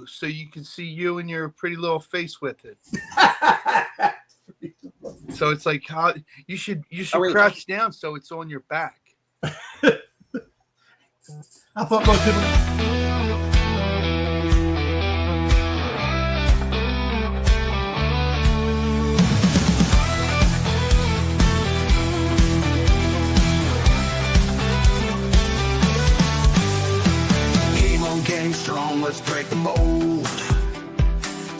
so you can see you and your pretty little face with it. So it's like how you should crouch down so it's on your back. I thought most people. Game strong, let's break the mold.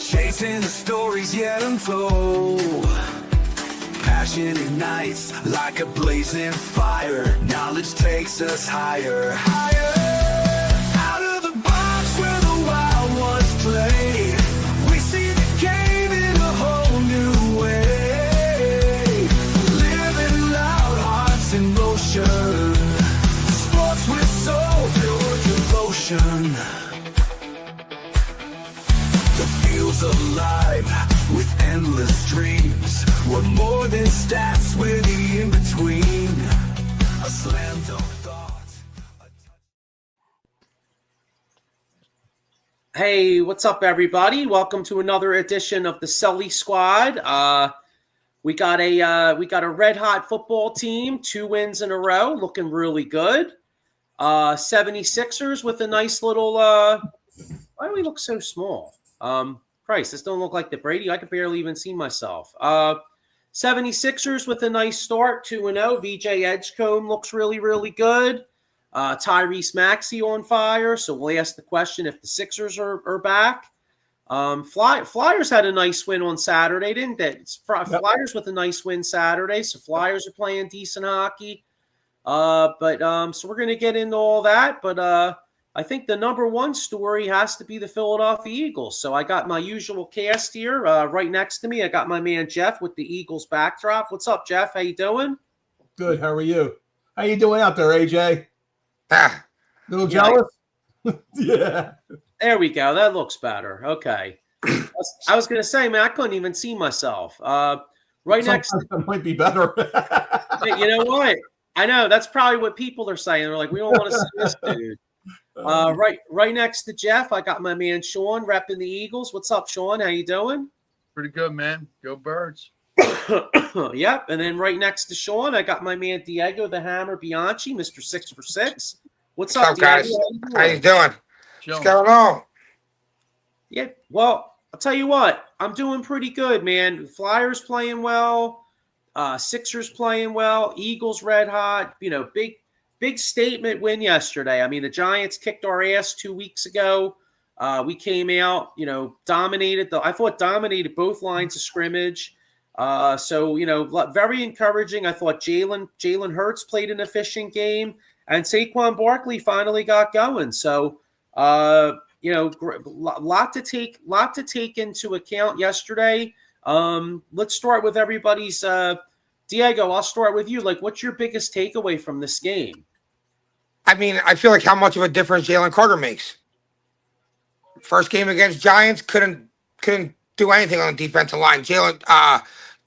Chasing the stories yet untold. Passion ignites like a blazing fire. Knowledge takes us higher, higher. Out of the box where the wild ones play, we see the game in a whole new way. Living loud, hearts in motion. Sports with soul, pure devotion. The field's alive with endless dreams. We're more than stats, we're the in-between. A slam dunk thought. Hey, what's up, everybody? Welcome to another edition of the Sully Squad. We got a red-hot football team, 2 wins in a row, looking really good. 76ers with a nice little why do we look so small? Christ, this don't look like the Brady. I could barely even see myself. 76ers with a nice start, 2-0. VJ Edgecombe looks really, really good. Tyrese Maxey on fire. So we'll ask the question if the Sixers are back. Flyers had a nice win on Saturday, didn't they? Flyers with a nice win Saturday. So Flyers are playing decent hockey. So we're going to get into all that. But I think the number one story has to be the Philadelphia Eagles. So I got my usual cast here right next to me. I got my man Jeff with the Eagles backdrop. What's up, Jeff? How you doing? Good. How are you? How you doing out there, AJ? Little jealous? Yeah. There we go. That looks better. Okay. I was going to say, man, I couldn't even see myself. Right next to that might be better. Hey, you know what? I know. That's probably what people are saying. They're like, we don't want to see this dude. Right next to Jeff, I got my man Sean repping the Eagles. What's up, Sean? How you doing? Pretty good, man. Go Birds. Yep. And then right next to Sean, I got my man Diego the Hammer Bianchi, Mr. 6 for 6. What's up, Diego? guys? How you doing? Chilling. What's going on? Yeah. Well, I'll tell you what. I'm doing pretty good, man. Flyers playing well. Sixers playing well. Eagles red hot. You know, big statement win yesterday. I mean, the Giants kicked our ass 2 weeks ago. We came out, dominated both lines of scrimmage. So, very encouraging. I thought Jalen Hurts played an efficient game, and Saquon Barkley finally got going. So, lot to take into account yesterday. Let's start with everybody's. Diego, I'll start with you. Like, what's your biggest takeaway from this game? I mean, I feel like how much of a difference Jalen Carter makes. First game against Giants, couldn't do anything on the defensive line. Jalen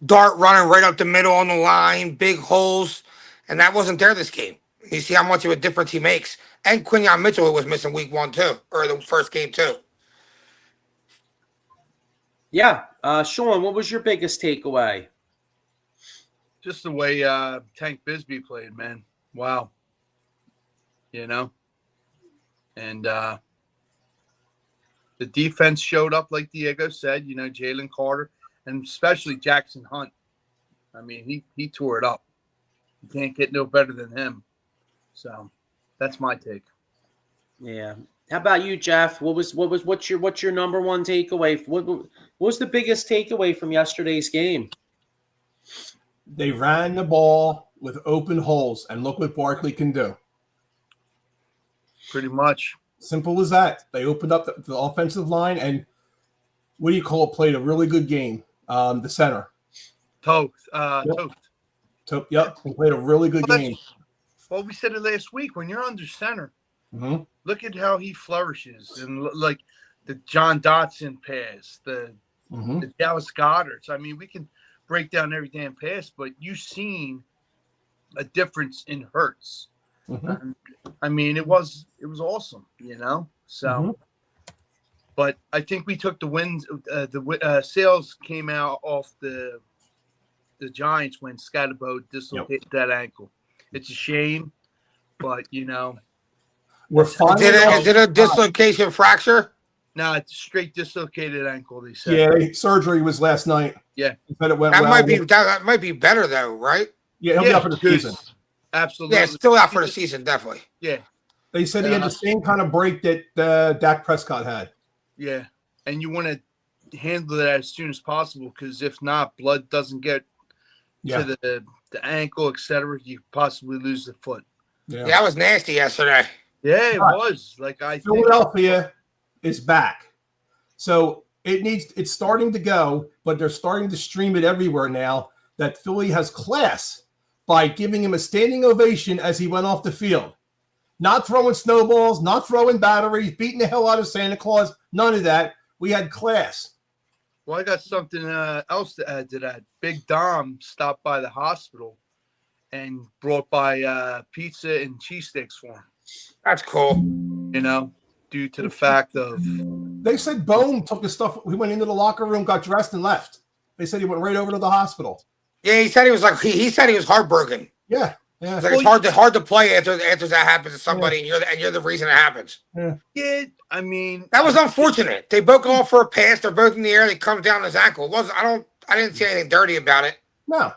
Dart running right up the middle on the line, big holes, and that wasn't there this game. You see how much of a difference he makes. And Quinyon Mitchell, who was missing week 1 too, or the first game too. Yeah, Sean, what was your biggest takeaway? Just the way Tank Bisbee played, man. Wow. And the defense showed up, like Diego said, Jalen Carter, and especially Jackson Hunt. I mean, he tore it up. You can't get no better than him. So that's my take. Yeah. How about you, Jeff? What's your number one takeaway? What was the biggest takeaway from yesterday's game? They ran the ball with open holes, and look what Barkley can do. Pretty much. Simple as that. They opened up the offensive line, and played a really good game. The center. Toth. Yep. They played a really good game. Well, we said it last week. When you're under center, mm-hmm. Look at how he flourishes. And like the John Dotson pass, the Dallas Goddard's. I mean, we can break down every damn pass, but you've seen a difference in Hurts. Mm-hmm. I mean, it was awesome, So, But I think we took the wins. Sales came out off the Giants when Scatterbo dislocated that ankle. It's a shame, but We're finally. Is it a dislocation fracture? no, it's a straight dislocated ankle. They said. Yeah, surgery was last night. Yeah, He said it went That well. might be better though, right? Yeah, he'll be out for the because- season. Absolutely. Yeah, it's still out for the season, definitely. Yeah, They said he had the same kind of break that Dak Prescott had. yeah, and you want to handle that as soon as possible because if not, blood doesn't get to the ankle, etc. You possibly lose the foot. Yeah, That was nasty yesterday. Yeah, it Right. was. Like I think Philadelphia is back. So it's starting to go, but they're starting to stream it everywhere now that Philly has class by giving him a standing ovation as he went off the field. Not throwing snowballs, not throwing batteries, beating the hell out of Santa Claus, none of that. We had class. Well, I got something else to add to that. Big Dom stopped by the hospital and brought by pizza and cheesesteaks for him. That's cool. Due to the fact of They said Bone took his stuff. He went into the locker room, got dressed, and left. They said he went right over to the hospital. Yeah, he said he was he said he was heartbroken. Yeah. It's like it's hard to play after that happens to somebody, and you're the reason it happens. yeah, I mean That was unfortunate. They both go off for a pass. They're both in the air. They come down his ankle. It wasn't. I didn't see anything dirty about it. No.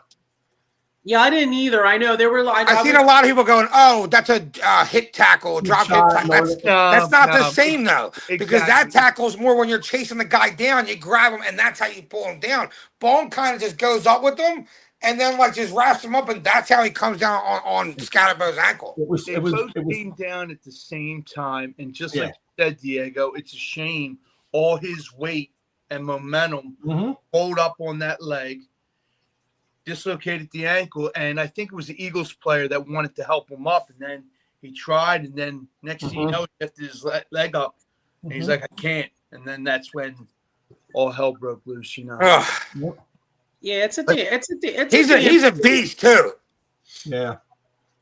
Yeah, I didn't either. I know there were. I've seen a lot of people going, "Oh, that's a hit tackle, drop hit tackle." That's not the same though, because that tackle's more when you're chasing the guy down. You grab him, and that's how you pull him down. Bone kind of just goes up with him, and then just wraps him up, and that's how he comes down on Scatterbo's ankle. They both came down at the same time, and just like you said, Diego, it's a shame all his weight and momentum pulled up on that leg. Dislocated the ankle, and I think it was the Eagles player that wanted to help him up, and then he tried, and then next thing you know, he lifted his leg up, and he's like, "I can't," and then that's when all hell broke loose, Yeah, it's He's a beast too. Yeah.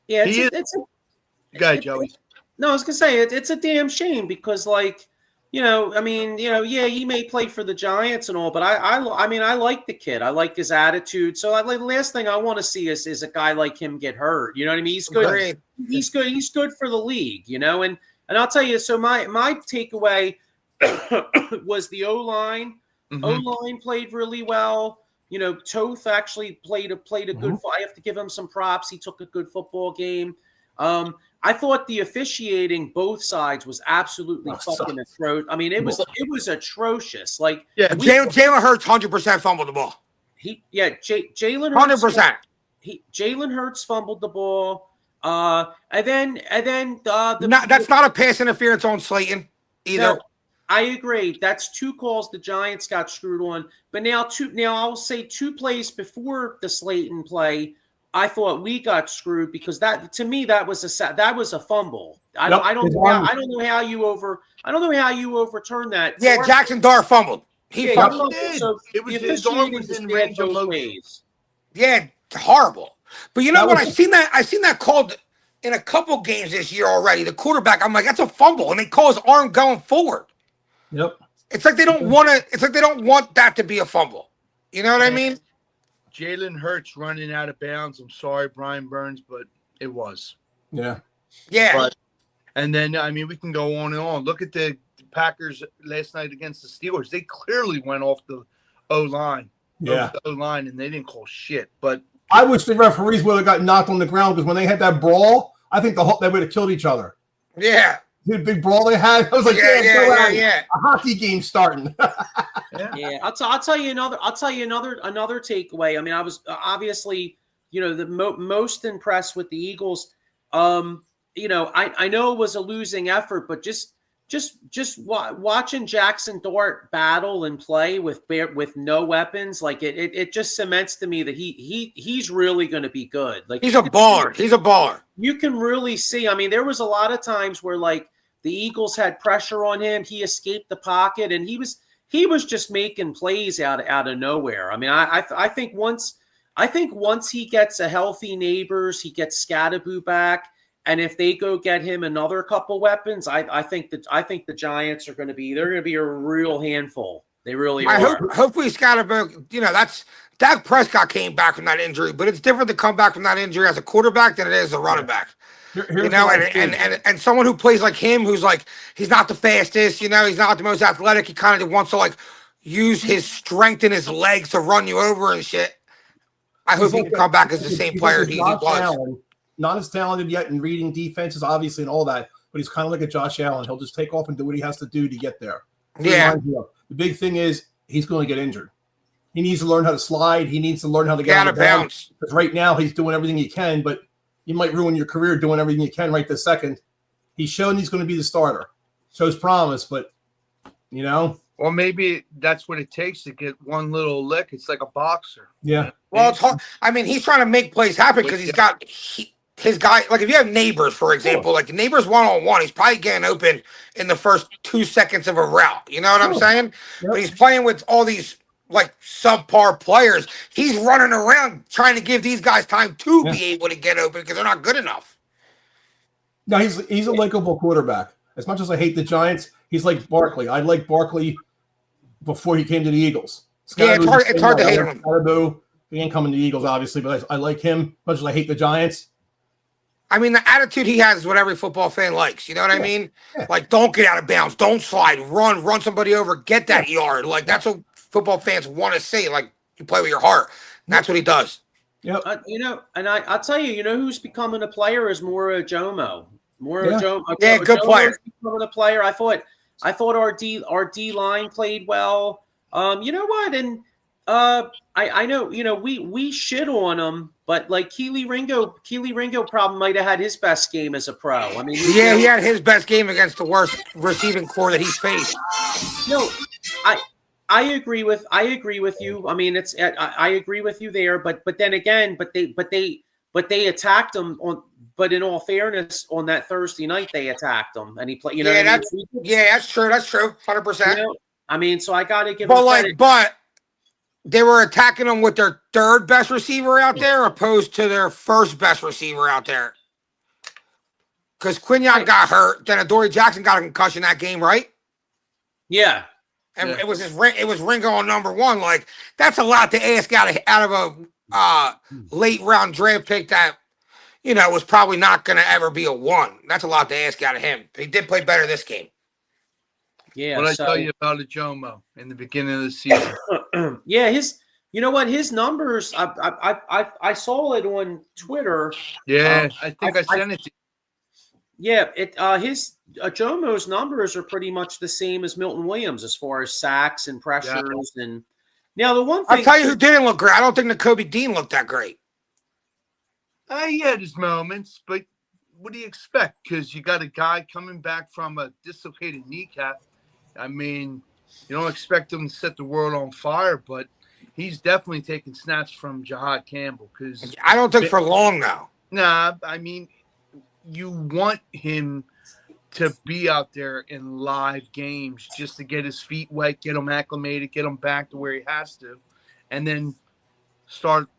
Yeah, Go ahead, Joey. No, I was gonna say it's a damn shame because he may play for the Giants and all, but I mean I like the kid. I like his attitude. So the last thing I want to see is a guy like him get hurt. You know what I mean? He's good. Great. He's good. He's good for the league. And I'll tell you. So my takeaway was the O-line. O-line played really well. Toth actually played a good. I have to give him some props. He took a good football game. I thought the officiating both sides was absolutely fucking atrocious. I mean, it was atrocious. Like, Jalen Hurts 100% fumbled the ball. Jalen Hurts 100%. Jalen Hurts fumbled the ball. And then that's not a pass interference on Slayton either. No, I agree. That's two calls the Giants got screwed on. But now I'll say two plays before the Slayton play. I thought we got screwed because that to me that was a fumble. I don't know how you overturn that. Yeah, Jackson Dart fumbled. He fumbled. So it was his arm was in range of motion. Yeah, horrible. But you know what? I've seen that called in a couple games this year already. The quarterback, I'm like, that's a fumble, and they call his arm going forward. Yep. It's like they don't want to. It's like they don't want that to be a fumble. You know what I mean? Jalen Hurts running out of bounds. I'm sorry, Brian Burns, but it was. Yeah. Yeah. And then, I mean, we can go on and on. Look at the Packers last night against the Steelers. They clearly went off the O-line. Yeah. The O-line, and they didn't call shit. But I wish the referees would have got knocked on the ground because when they had that brawl, I think they would have killed each other. Yeah. The big brawl they had. I was like, yeah. A hockey game starting. Yeah, I'll tell you another takeaway. I mean, I was obviously, the most impressed with the Eagles. I know it was a losing effort, but just watching Jackson Dart battle and play with no weapons, like it just cements to me that he's really going to be good. Like he's a baller. He's a baller. You can really see. I mean, there was a lot of times where like the Eagles had pressure on him. He escaped the pocket, and he was just making plays out of nowhere. I mean, I think once he gets a healthy Neighbors, he gets Scatterbo back, if they go get him another couple weapons, I think the Giants are going to be a real handful. They really are. Hopefully he's got a, that's Dak Prescott came back from that injury, but it's different to come back from that injury as a quarterback than it is as a running back. And someone who plays like him, who's like, he's not the fastest, he's not the most athletic. He kind of wants to like use his strength in his legs to run you over and shit. I hope he can come back as the same player he was. Allen, not as talented yet in reading defenses, obviously, and all that, but he's kind of like a Josh Allen. He'll just take off and do what he has to do to get there. Yeah. The big thing is he's going to get injured. He needs to learn how to slide. He needs to learn how to get out of bounds. Because right now he's doing everything he can, but you might ruin your career doing everything you can right this second. He's shown he's going to be the starter. Shows promise, but, Well, maybe that's what it takes to get one little lick. It's like a boxer. Yeah. Well, it's hard. I mean, he's trying to make plays happen because he's got his guy. Like if you have Neighbors, for example, like Neighbors 1-on-1, he's probably getting open in the first 2 seconds of a route. You know what I'm saying? Yep. But he's playing with all these like subpar players. He's running around trying to give these guys time to be able to get open because they're not good enough. No, he's a likable quarterback. As much as I hate the Giants, he's like Barkley. I liked Barkley before he came to the Eagles. It's hard to hate him. He ain't coming to the Eagles, obviously, but I like him. As much as I hate the Giants. I mean, the attitude he has is what every football fan likes. You know what I mean? Yeah. Like, don't get out of bounds. Don't slide. Run somebody over. Get that yard. Like, that's what football fans want to see. Like, you play with your heart. And that's what he does. Yep. And I'll tell you, who's becoming a player is Mora Jomo. Good player. Becoming a player. I thought our D line played well. You know what? And I know, we shit on him, but like Keely Ringo probably might have had his best game as a pro. I mean, he had his best game against the worst receiving core that he's faced. No, I agree with you. I mean, I agree with you there, but then again, but they attacked him on. But in all fairness, on that Thursday night, they attacked him, and he played. That's true. That's true. 100%. I mean, so I got to give. But they were attacking him with their third best receiver out there, opposed to their first best receiver out there. Because Quinyon got hurt, then Adoree Jackson got a concussion that game, right? Yeah. And it was Ringo on number one. Like, that's a lot to ask out of a late round draft pick that was probably not going to ever be a 1. That's a lot to ask out of him. He did play better this game. Yeah. What I tell you about a Jomo in the beginning of the season? Yeah, his numbers. I saw it on Twitter. Yeah, I think I sent it to you. Yeah, his Jomo's numbers are pretty much the same as Milton Williams as far as sacks and pressures. Yeah. And now the one thing I'll tell you who didn't look great. I don't think Nakobe Dean looked that great. He had his moments, but what do you expect? Because you got a guy coming back from a dislocated kneecap. I mean, you don't expect him to set the world on fire, but he's definitely taking snaps from Jahad Campbell. Because I don't think for long now. Nah, I mean, you want him to be out there in live games just to get his feet wet, get him acclimated, get him back to where he has to, and then start –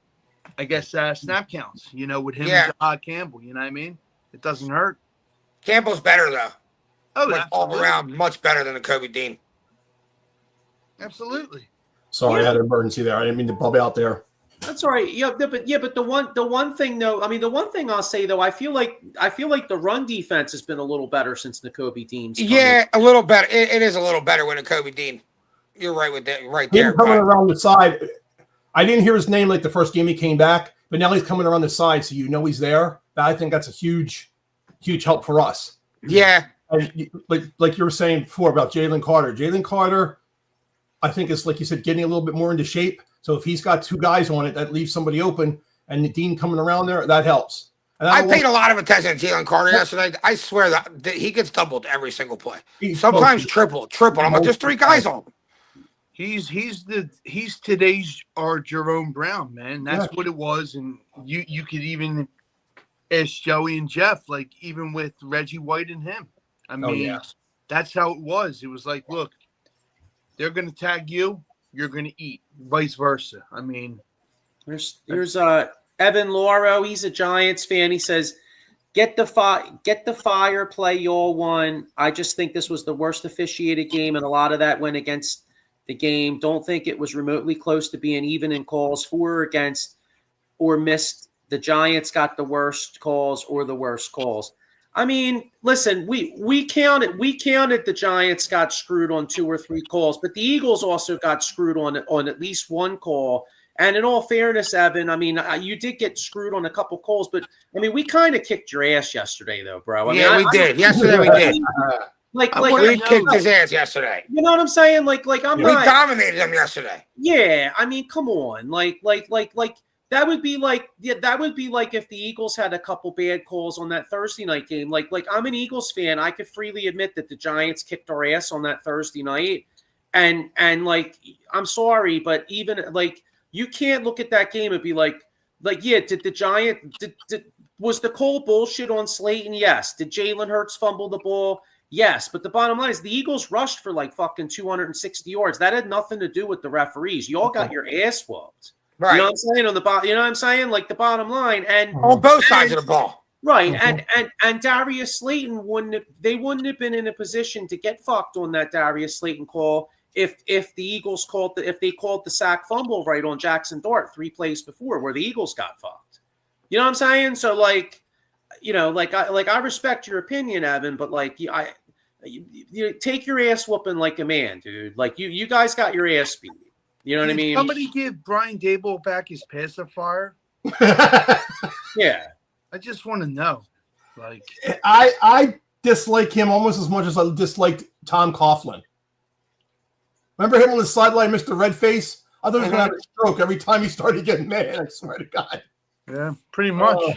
I guess snap counts, with him and Jahad Campbell. You know what I mean? It doesn't hurt. Campbell's better though. Oh, all around, much better than Nakobe Dean. Absolutely. Sorry, I had an emergency there. I didn't mean to bub out there. That's all right. But the one thing though, I mean, the one thing I'll say though, I feel like the run defense has been a little better since Nakobe Dean's come in. A little better. It is a little better with Nakobe Dean. You're right with that. Right there. Coming around the side. I didn't hear his name like the first game he came back, but now he's coming around the side, so he's there. I think that's a huge, huge help for us. Yeah. And like you were saying before about Jalen Carter. Jalen Carter, I think is, like you said, getting a little bit more into shape. So if he's got 2 guys on it, that leaves somebody open, and Dean coming around there, that helps. And I paid a lot of attention to Jalen Carter yesterday. I swear that he gets doubled every single play. Sometimes triple. I'm like, there's 3 guys on him. He's today's our Jerome Brown, man. That's what it was, and you could even ask Joey and Jeff, like even with Reggie White and him. I mean, that's how it was. It was like, look, they're going to tag you, you're going to eat, vice versa. I mean, here's Evan Lauro. He's a Giants fan. He says, Get the fire play y'all won. I just think this was the worst officiated game, and a lot of that went against the game. Don't think it was remotely close to being even in calls for or against or missed. The Giants got the worst calls or the worst calls. I mean, listen, we counted the Giants got screwed on 2 or 3 calls, but the Eagles also got screwed on at least 1 call. And in all fairness, Evan, I mean, you did get screwed on a couple calls, but I mean, we kind of kicked your ass yesterday, though, bro. I mean, we did. Yesterday we did. We kicked his ass yesterday. You know what I'm saying? We dominated him yesterday. Yeah, I mean, come on, that would be like if the Eagles had a couple bad calls on that Thursday night game. Like I'm an Eagles fan. I could freely admit that the Giants kicked our ass on that Thursday night, and I'm sorry, but even you can't look at that game and be like, yeah, did the Giant was the Cole bullshit on Slayton? Yes. Did Jalen Hurts fumble the ball? Yes. But the bottom line is the Eagles rushed for fucking 260 yards. That had nothing to do with the referees. You all got your ass whooped. Right. You know what I'm saying? On the bottom, you know what I'm saying? The bottom line. And on both sides of the ball. Right. And Darius Slayton wouldn't have been in a position to get fucked on that Darius Slayton call if the Eagles called the sack fumble right on Jackson Dart 3 plays before where the Eagles got fucked. You know what I'm saying? So I respect your opinion, Evan, but you take your ass whooping like a man, dude. You guys got your ass beat. You know what I mean? Somebody give Brian Daboll back his pacifier. Yeah. I just want to know. I dislike him almost as much as I disliked Tom Coughlin. Remember him on the sideline, Mr. Redface? I thought he was going to have a stroke every time he started getting mad. I swear to God. Yeah, pretty much.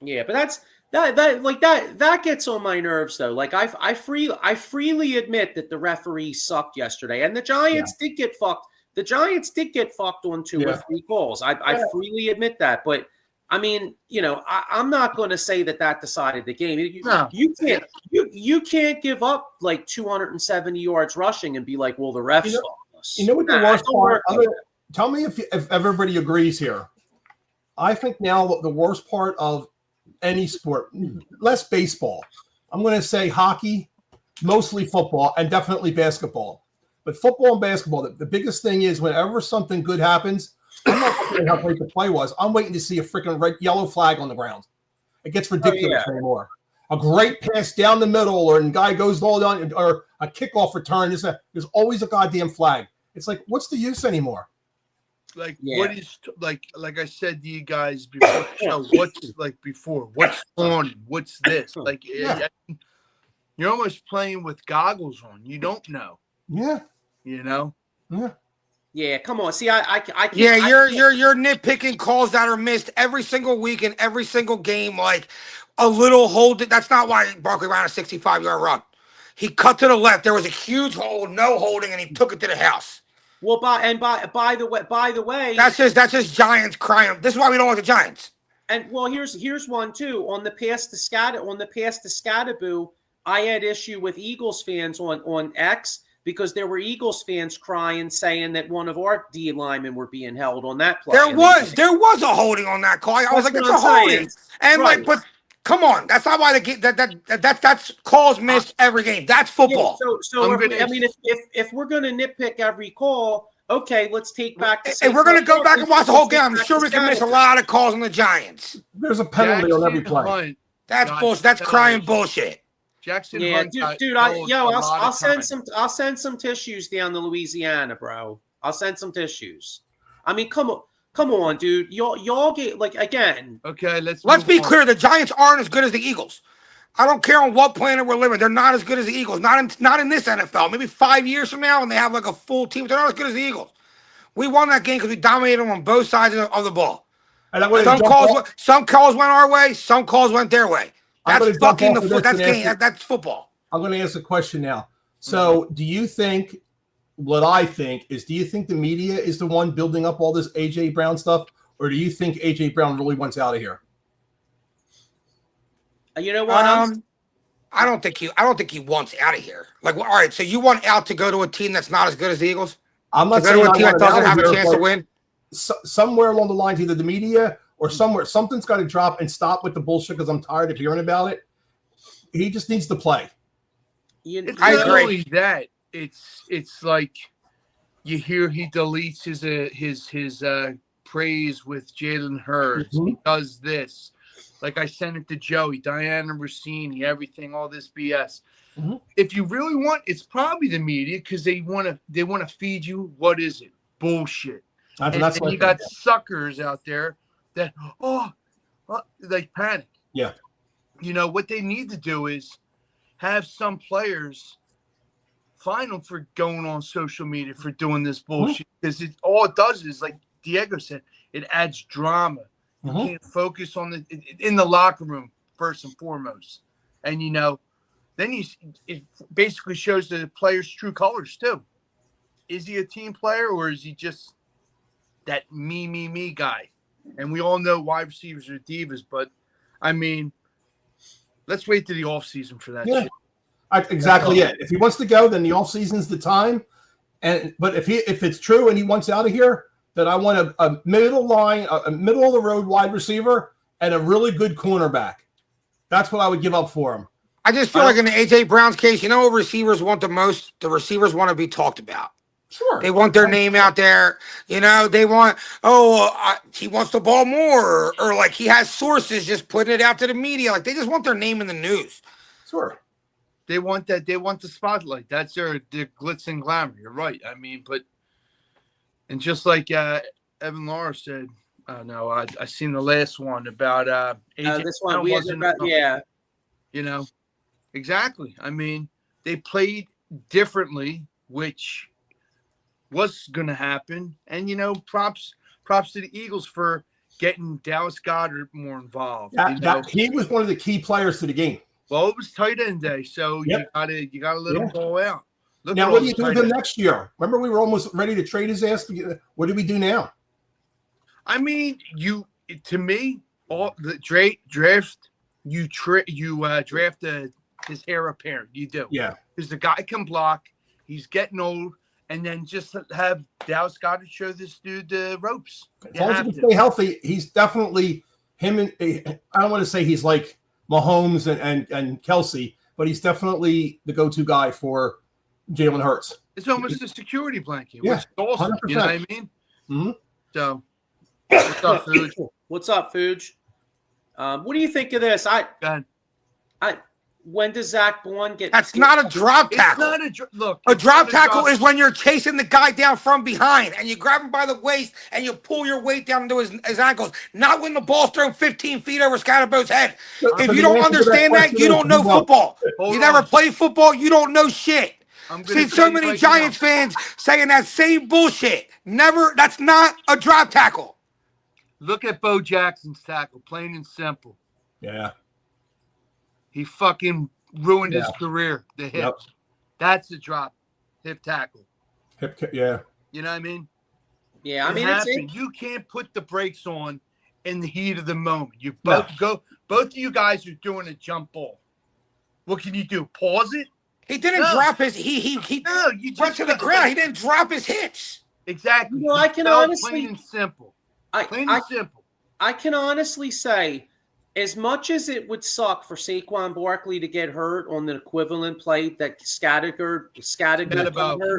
Yeah, but that gets on my nerves though. I freely admit that the referees sucked yesterday, and the Giants did get fucked. The Giants did get fucked on 2 or 3 calls. I freely admit that, but I mean, I'm not going to say that decided the game. You can't give up 270 yards rushing and be like, well, the refs fucked us. You know what the worst part? Tell me if everybody agrees here. I think now the worst part of any sport, less baseball. I'm going to say hockey, mostly football, and definitely basketball. But football and basketball, the biggest thing is whenever something good happens, I'm not looking at how great the play was. I'm waiting to see a freaking yellow flag on the ground. It gets ridiculous anymore. A great pass down the middle, or a guy goes all down, or a kickoff return. There's always a goddamn flag. It's what's the use anymore? What is like I said to you guys before the show, what's before? What's on? What's this? You're almost playing with goggles on. You don't know. Yeah. You know? Yeah. Yeah, come on. See, I can't. Yeah, you're nitpicking calls that are missed every single week in every single game, a little hold. That's not why Barkley ran a 65-yard run. He cut to the left. There was a huge hold, no holding, and he took it to the house. Well, by the way, that's just Giants crying. This is why we don't like the Giants. And here's one too. On the pass to Scattaboo, I had issue with Eagles fans on X because there were Eagles fans crying, saying that one of our D linemen were being held on that play. There was a holding on that call. I was like, it's a holding, and but. Come on, that's not why that's calls missed every game. That's football. Yeah, so if we're going to nitpick every call, okay, let's take back. If we're going to go back and watch the whole game, I'm sure we can miss a lot of calls on the Giants. There's a penalty on every play. That's bullshit. That's crying bullshit. Jackson, dude, I'll send some tissues down to Louisiana, bro. I'll send some tissues. I mean, come on, dude. Y'all get again. Okay, let's be clear. The Giants aren't as good as the Eagles. I don't care on what planet we're living. They're not as good as the Eagles. Not in this NFL. Maybe 5 years from now when they have a full team, they're not as good as the Eagles. We won that game because we dominated them on both sides of the ball. And some calls went our way. Some calls went their way. That's fucking that's football. I'm going to ask a question now. So do you think do you think the media is the one building up all this A.J. Brown stuff, or do you think A.J. Brown really wants out of here? You know what? I don't think he wants out of here. All right, so you want out to go to a team that's not as good as the Eagles? I'm not saying to go to a team that doesn't have a chance to win. Somewhere along the lines, either the media or somewhere. Something's got to drop and stop with the bullshit because I'm tired of hearing about it. He just needs to play. It's I not agree. only that. It's like you hear he deletes his praise with Jalen Hurts. He does this. Like I sent it to Joey, Diana Rossini, everything, all this BS. If you really want, it's probably the media because they want to feed you. What is it? Bullshit. And you got suckers out there that like panic. Yeah. You know what they need to do is have some players fine them for going on social media for doing this bullshit because all it does is, like Diego said, it adds drama. You can't focus on in the locker room first and foremost, and then it basically shows the player's true colors too. Is he a team player or is he just that me guy? And we all know wide receivers are divas, but I mean, let's wait to the offseason for that shit. Exactly it. If he wants to go, then the offseason's the time. But if it's true and he wants out of here, then I want a middle line, a middle of the road wide receiver, and a really good cornerback. That's what I would give up for him. I just feel like in the AJ Brown's case, what receivers want the most? The receivers want to be talked about. Sure. They want their name out there. They want, he wants the ball more, or like he has sources just putting it out to the media. Like they just want their name in the news. Sure. They want that. They want the spotlight. That's their glitz and glamour. You're right. I mean, and just like Evan Laura said, no, I seen the last one about AJ. This one we had about, yeah. Exactly. I mean, they played differently, which was going to happen. And props to the Eagles for getting Dallas Goedert more involved. He was one of the key players to the game. Well, it was tight end day, so you gotta let him go out. Now, what do you do with him next year? Remember, we were almost ready to trade his ass. What do we do now? I mean, to me, all the draft, you draft his heir apparent. You do, because the guy can block. He's getting old, and then just have Dallas Goedert show this dude the ropes. As long as he can stay healthy, he's definitely him. I don't want to say he's like Mahomes and Kelsey, but he's definitely the go-to guy for Jalen Hurts. It's almost a security blanket. Yeah, which is awesome. 100%. You know what I mean? Mm-hmm. So, what's up, Fuge? What's up, Fuge? What do you think of this? When does Zach Bourne get? That's not a drop tackle. It's not look. A drop tackle is when you're chasing the guy down from behind and you grab him by the waist and you pull your weight down into his ankles. Not when the ball's thrown 15 feet over Scatterbo's head. If you don't understand that, you don't know football. You never played football. You don't know shit. Seen so many Giants fans saying that same bullshit. Never. That's not a drop tackle. Look at Bo Jackson's tackle, plain and simple. Yeah. He fucking ruined his career. The hips. Yep. That's the drop. Hip tackle. Yeah. You know what I mean? Yeah, I mean, you can't put the brakes on in the heat of the moment. You both of you guys are doing a jump ball. What can you do? Pause it? He didn't drop his he went to the ground. He didn't drop his hips. Exactly. I can honestly plain and simple. Simple. I can honestly say, as much as it would suck for Saquon Barkley to get hurt on the equivalent play that Scattergood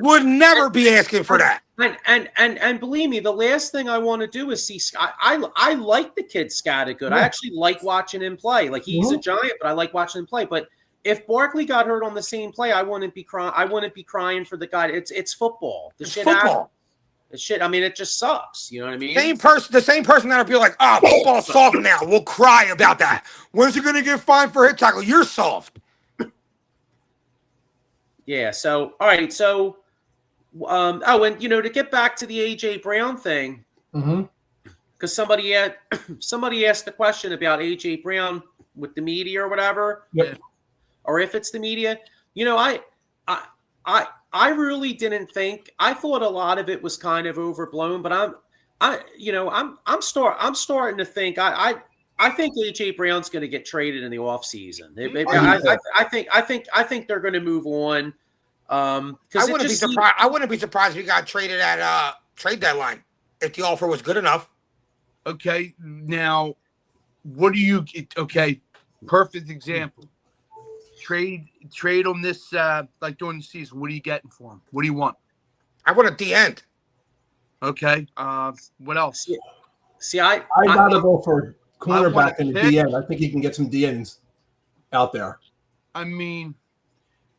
would never be asking for that. And believe me, the last thing I want to do is see. I like the kid Scattergood. I actually like watching him play. Like he's a giant, but I like watching him play. But if Barkley got hurt on the same play, I wouldn't be crying. I wouldn't be crying for the guy. It's football. It's football. Shit, I mean, it just sucks. You know what I mean? The same person that'll be like, football's soft now. We'll cry about that. When's he going to get fined for hit tackle? You're soft. Yeah. So, all right. So, and to get back to the AJ Brown thing, because somebody asked the question about AJ Brown with the media or whatever, or if it's the media. I really didn't think. I thought a lot of it was kind of overblown, but I'm starting to think. I think AJ Brown's going to get traded in the offseason. I think they're going to move on. I wouldn't be surprised. I wouldn't be surprised if he got traded at trade deadline if the offer was good enough. Okay, now what do you get? Okay, perfect example. Trade on this like during the season. What are you getting for him? What do you want? I want a D end. Okay. What else? See, I gotta go for cornerback I in the pick. DN. I think he can get some DNs out there. I mean,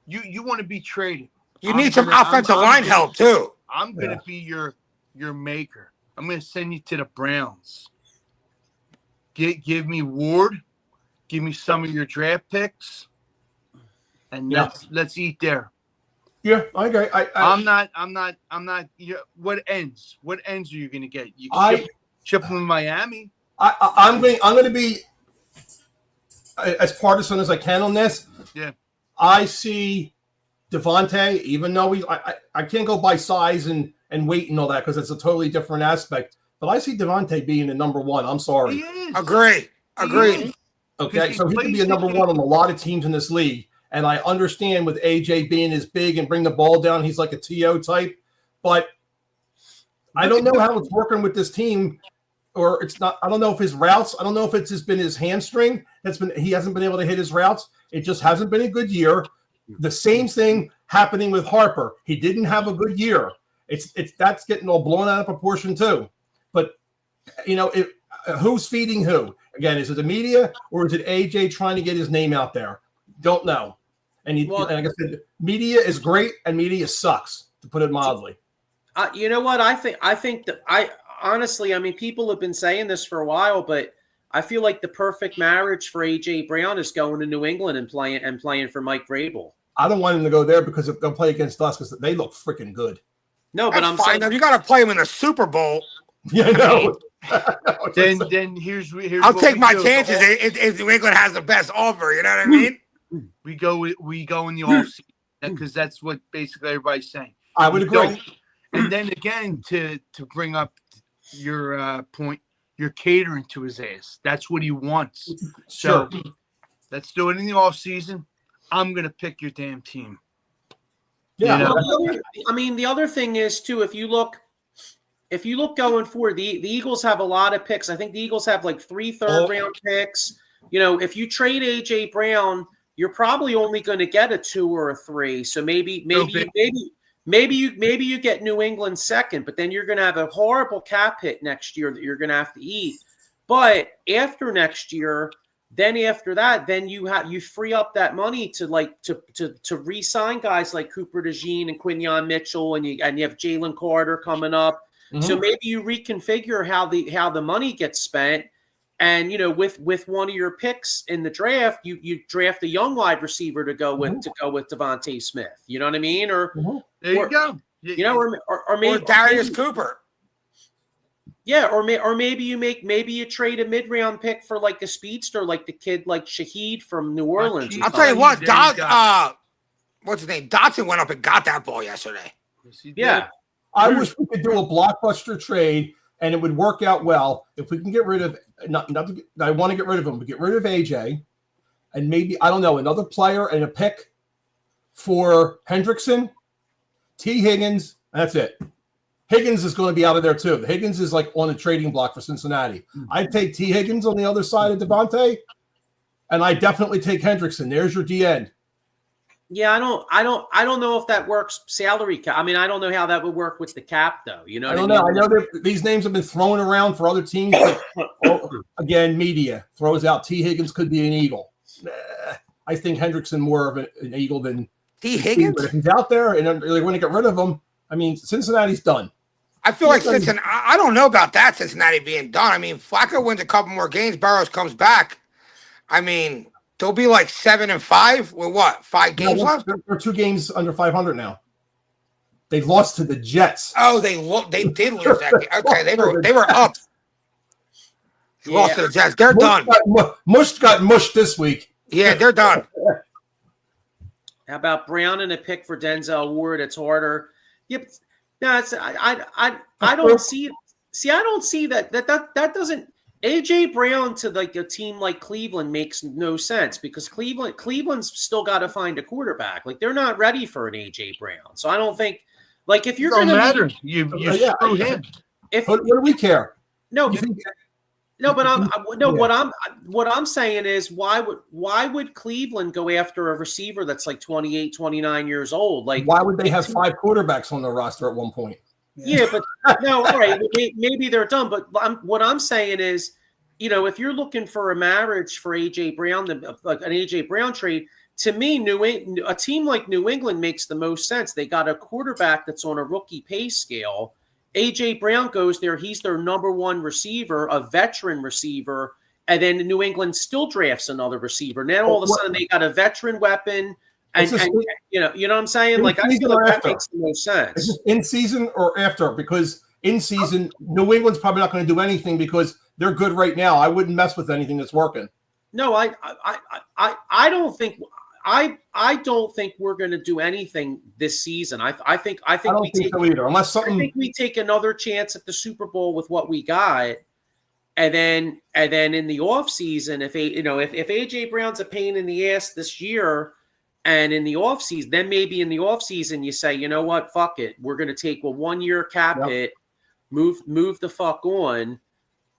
you want to be traded. You need some offensive line help too. I'm gonna be your maker. I'm gonna send you to the Browns. Give me Ward. Give me some of your draft picks, and let's eat there. Yeah, I agree. I'm not. What ends? What ends are you gonna get? You ship them to Miami. I'm going to be as partisan as I can on this. Yeah. I see Devontae, even though I can't go by size and weight and all that because it's a totally different aspect. But I see Devontae being the number one. I'm sorry. He is. Agreed. Okay, so he could be a number one on a lot of teams in this league. And I understand with AJ being as big and bring the ball down, he's like a TO type. But I don't know how it's working with this team, or it's not. I don't know if his routes. I don't know if it's just been his hamstring he hasn't been able to hit his routes. It just hasn't been a good year. The same thing happening with Harper. He didn't have a good year. That's getting all blown out of proportion too. But who's feeding who? Again, is it the media or is it AJ trying to get his name out there? Don't know. And like I said, media is great and media sucks, to put it mildly. You know what? I think that honestly, I mean, people have been saying this for a while, but I feel like the perfect marriage for AJ Brown is going to New England and playing for Mike Vrabel. I don't want him to go there because if they'll play against us, because they look freaking good. No, but I'm fine. saying You got to play him in the Super Bowl. Yeah, no. Then here's I'll take my chances if New England has the best offer. You know what I mean? We go in the offseason because that's what basically everybody's saying. I would agree. And then again, to bring up your point, you're catering to his ass. That's what he wants. So let's do it in the offseason. I'm gonna pick your damn team. Yeah. I mean, the other thing is too, if you look going forward, the Eagles have a lot of picks. I think the Eagles have like 3 third-round picks. If you trade AJ Brown, you're probably only going to get a 2 or a 3. So maybe you get New England second, but then you're going to have a horrible cap hit next year that you're going to have to eat. But after next year, then after that, then you free up that money to re-sign guys like Cooper DeJean and Quinyon Mitchell, and you have Jalen Carter coming up. Mm-hmm. So maybe you reconfigure how the money gets spent. And with one of your picks in the draft, you draft a young wide receiver to go with Devontae Smith. You know what I mean? Or there you go. Or maybe Darius Cooper. Yeah, or maybe you trade a mid-round pick for like a speedster, like the kid like Shaheed from New Orleans. I'll tell you what, what's his name? Dotson went up and got that ball yesterday. Yeah, I wish we could do a blockbuster trade. And it would work out well if we can get rid of I want to get rid of him, but get rid of AJ and maybe, I don't know, another player and a pick for Hendrickson, T. Higgins. That's it. Higgins is going to be out of there too. Higgins is like on a trading block for Cincinnati. I'd take T. Higgins on the other side of Devontae, and I definitely take Hendrickson. There's your D end. Yeah, I don't know if that works salary cap. I mean, I don't know how that would work with the cap though. You know, I don't know. I know that these names have been thrown around for other teams. But, again, media throws out T. Higgins could be an Eagle. I think Hendrickson more of an Eagle than T. Higgins. But if he's out there and they want to get rid of him, I mean, Cincinnati's done. I feel like Cincinnati. I don't know about that Cincinnati being done. I mean, Flacco wins a couple more games. Burrows comes back. I mean, they'll be like 7-5 with what? 5 games left? They're 2 games under 500 now. They lost to the Jets. Oh, they did lose that game. Okay, they were up. Lost to the Jets. They're done. Mush got mushed this week. Yeah, they're done. How about Brown and a pick for Denzel Ward? It's harder. Yep. No, I don't see. See, I don't see that doesn't. AJ Brown to like a team like Cleveland makes no sense because Cleveland's still got to find a quarterback. Like they're not ready for an AJ Brown. So I don't think like if you're going to matter, you screw him. What do we care? No, No, but Yeah. what I'm saying is why would Cleveland go after a receiver that's like 28, 29 years old? Like, Why would they have 5 quarterbacks on their roster at one point? yeah, but no, all right, maybe they're done. But what I'm saying is, if you're looking for a marriage for AJ Brown, like an AJ Brown trade, to me, a team like New England makes the most sense. They got a quarterback that's on a rookie pay scale. AJ Brown goes there. He's their number one receiver, a veteran receiver. And then New England still drafts another receiver. Now all of a sudden they got a veteran weapon. And you know what I'm saying? Like, I feel like that makes the most sense. Is this in season or after? Because in season, New England's probably not going to do anything because they're good right now. I wouldn't mess with anything that's working. No, I don't think I don't think we're going to do anything this season. I think don't think so either. Unless something. I think we take another chance at the Super Bowl with what we got, and then in the offseason, if AJ Brown's a pain in the ass this year, and in the offseason, then maybe in the offseason you say, you know what, fuck it, we're going to take a 1-year cap hit, move the fuck on,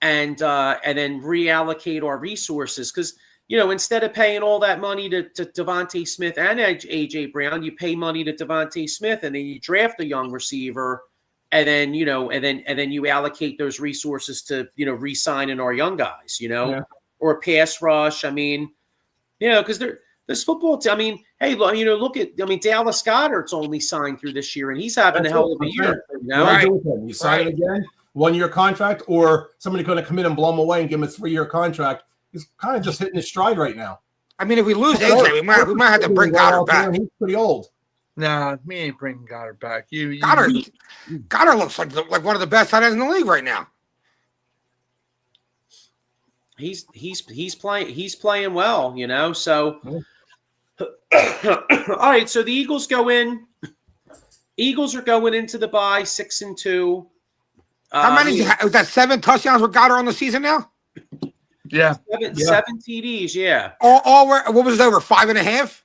and then reallocate our resources because. Instead of paying all that money to Devontae Smith and AJ Brown, you pay money to Devontae Smith, and then you draft a young receiver, and then you allocate those resources to re-signing our young guys, or a pass rush. I mean, because there's football. Hey, look at Dallas Goedert's only signed through this year, and he's having a hell of a year. Right. You sign it again, 1-year contract, or somebody going to come in and blow him away and give him a 3-year contract. He's kind of just hitting his stride right now. I mean, if we lose AJ, we might have to bring Goddard back. He's pretty old. Nah, we ain't bringing Goddard back. Goddard looks like one of the best tight ends in the league right now. He's playing well, So, all right. So the Eagles go in. Eagles are going into the bye 6-2. How many? Was that 7 touchdowns with Goddard on the season now? Yeah. Seven TDs, yeah. All what was it, over 5.5?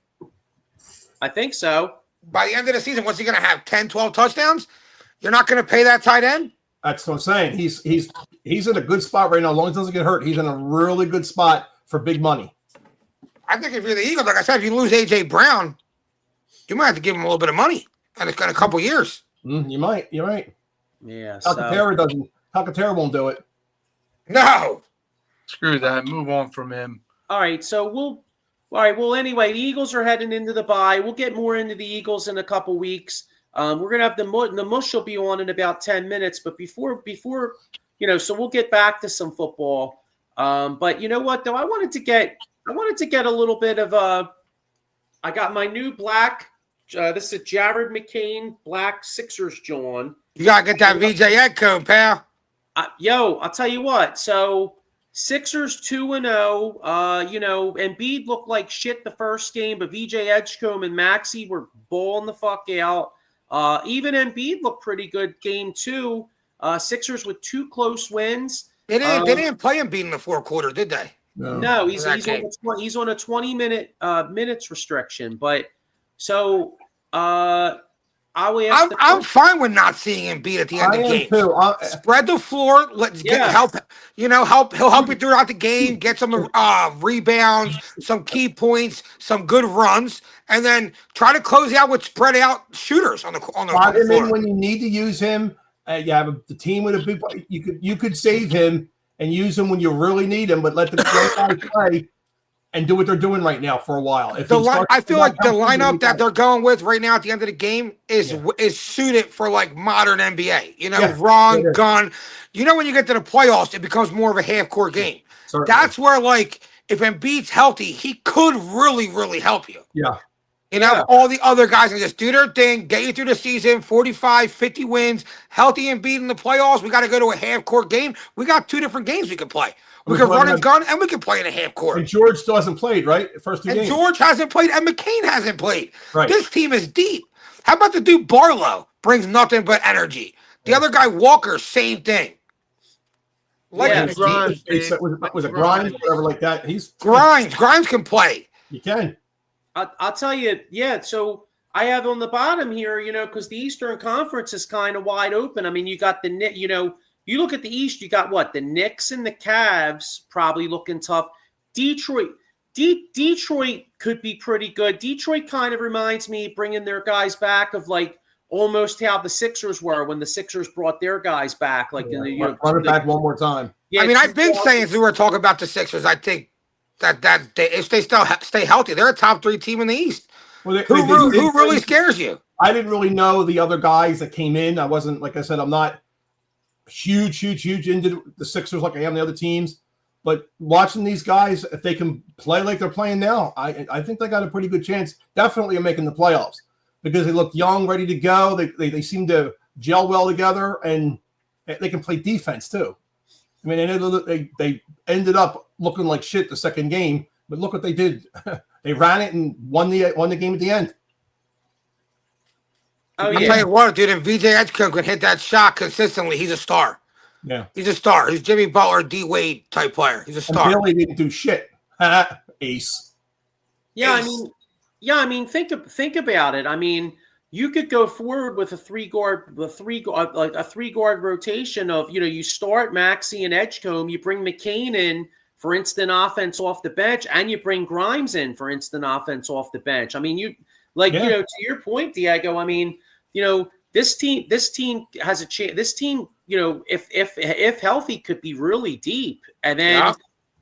I think so. By the end of the season, what's he going to have, 10, 12 touchdowns? You're not going to pay that tight end? That's what I'm saying. He's in a good spot right now. As long as he doesn't get hurt, he's in a really good spot for big money. I think if you're the Eagles, like I said, if you lose A.J. Brown, you might have to give him a little bit of money in a couple years. You might. You're right. Yeah. Calcaterra won't do it. No. Screw that. Move on from him. All right. So Well, anyway, the Eagles are heading into the bye. We'll get more into the Eagles in a couple weeks. We're going to have the mush will be on in about 10 minutes. But before, so we'll get back to some football. But you know what, though? I wanted to get a little bit of I got my new black, this is Jared McCain, black Sixers John. You got to get that VJ Ed code, pal. I'll tell you what. So Sixers 2-0. Embiid looked like shit the first game, but VJ Edgecombe and Maxey were balling the fuck out. Even Embiid looked pretty good game 2. Sixers with 2 close wins. They didn't play Embiid in the fourth quarter, did they? No, he's on a 20-minute minutes restriction. But so I'm fine with not seeing Embiid at the end of the game. Spread the floor. Help. He'll help you throughout the game. Get some rebounds, some key points, some good runs, and then try to close out with spread out shooters on the floor. When you need to use him, you have the team with a big. You could save him and use him when you really need him, but let the guys play. And do what they're doing right now for a while. I feel like the lineup that they're going with right now at the end of the game is suited for like modern NBA. Gun. When you get to the playoffs, it becomes more of a half-court game. Certainly. That's where, like, if Embiid's healthy, he could really, really help you. Yeah. All the other guys can just do their thing, get you through the season, 45, 50 wins, healthy Embiid in the playoffs. We got to go to a half-court game. We got 2 different games we can play. We can run and gun, and we can play in a half court. And George still hasn't played, right? First 2 games. George hasn't played, and McCain hasn't played. Right. This team is deep. How about the dude Barlow? Brings nothing but energy. The other guy, Walker, same thing. Was it Grimes, whatever like that? Grimes can play. You can. I'll tell you, yeah. So I have on the bottom here, because the Eastern Conference is kind of wide open. I mean, you got the You look at the East, you got what? The Knicks and the Cavs probably looking tough. Detroit could be pretty good. Detroit kind of reminds me, bringing their guys back, of like almost how the Sixers were when the Sixers brought their guys back. Like, run it back one more time. Yeah, I mean, I've been saying, as we were talking about the Sixers, I think that if they still stay healthy, they're a top 3 team in the East. Well, Who really scares you? I didn't really know the other guys that came in. I wasn't, like I said, I'm not huge into the Sixers like I am the other teams. But watching these guys, if they can play like they're playing now, I think they got a pretty good chance, definitely, of making the playoffs, because they look young, ready to go. They seem to gel well together, and they can play defense too. I mean, they ended up looking like shit the second game, but look what they did. They ran it and won the game at the end. Oh, I'll tell you what, dude, if VJ Edgecombe can hit that shot consistently, he's a star. Yeah. He's a star. He's Jimmy Butler, D Wade type player. He's a star. And Bailey didn't do shit. Ace. Yeah, Ace. I mean, think about it. I mean, you could go forward with a three guard rotation of, you start Maxey and Edgecombe, you bring McCain in for instant offense off the bench, and you bring Grimes in for instant offense off the bench. I mean, to your point, Diego, I mean, this team has a chance. This team, if healthy, could be really deep. And then,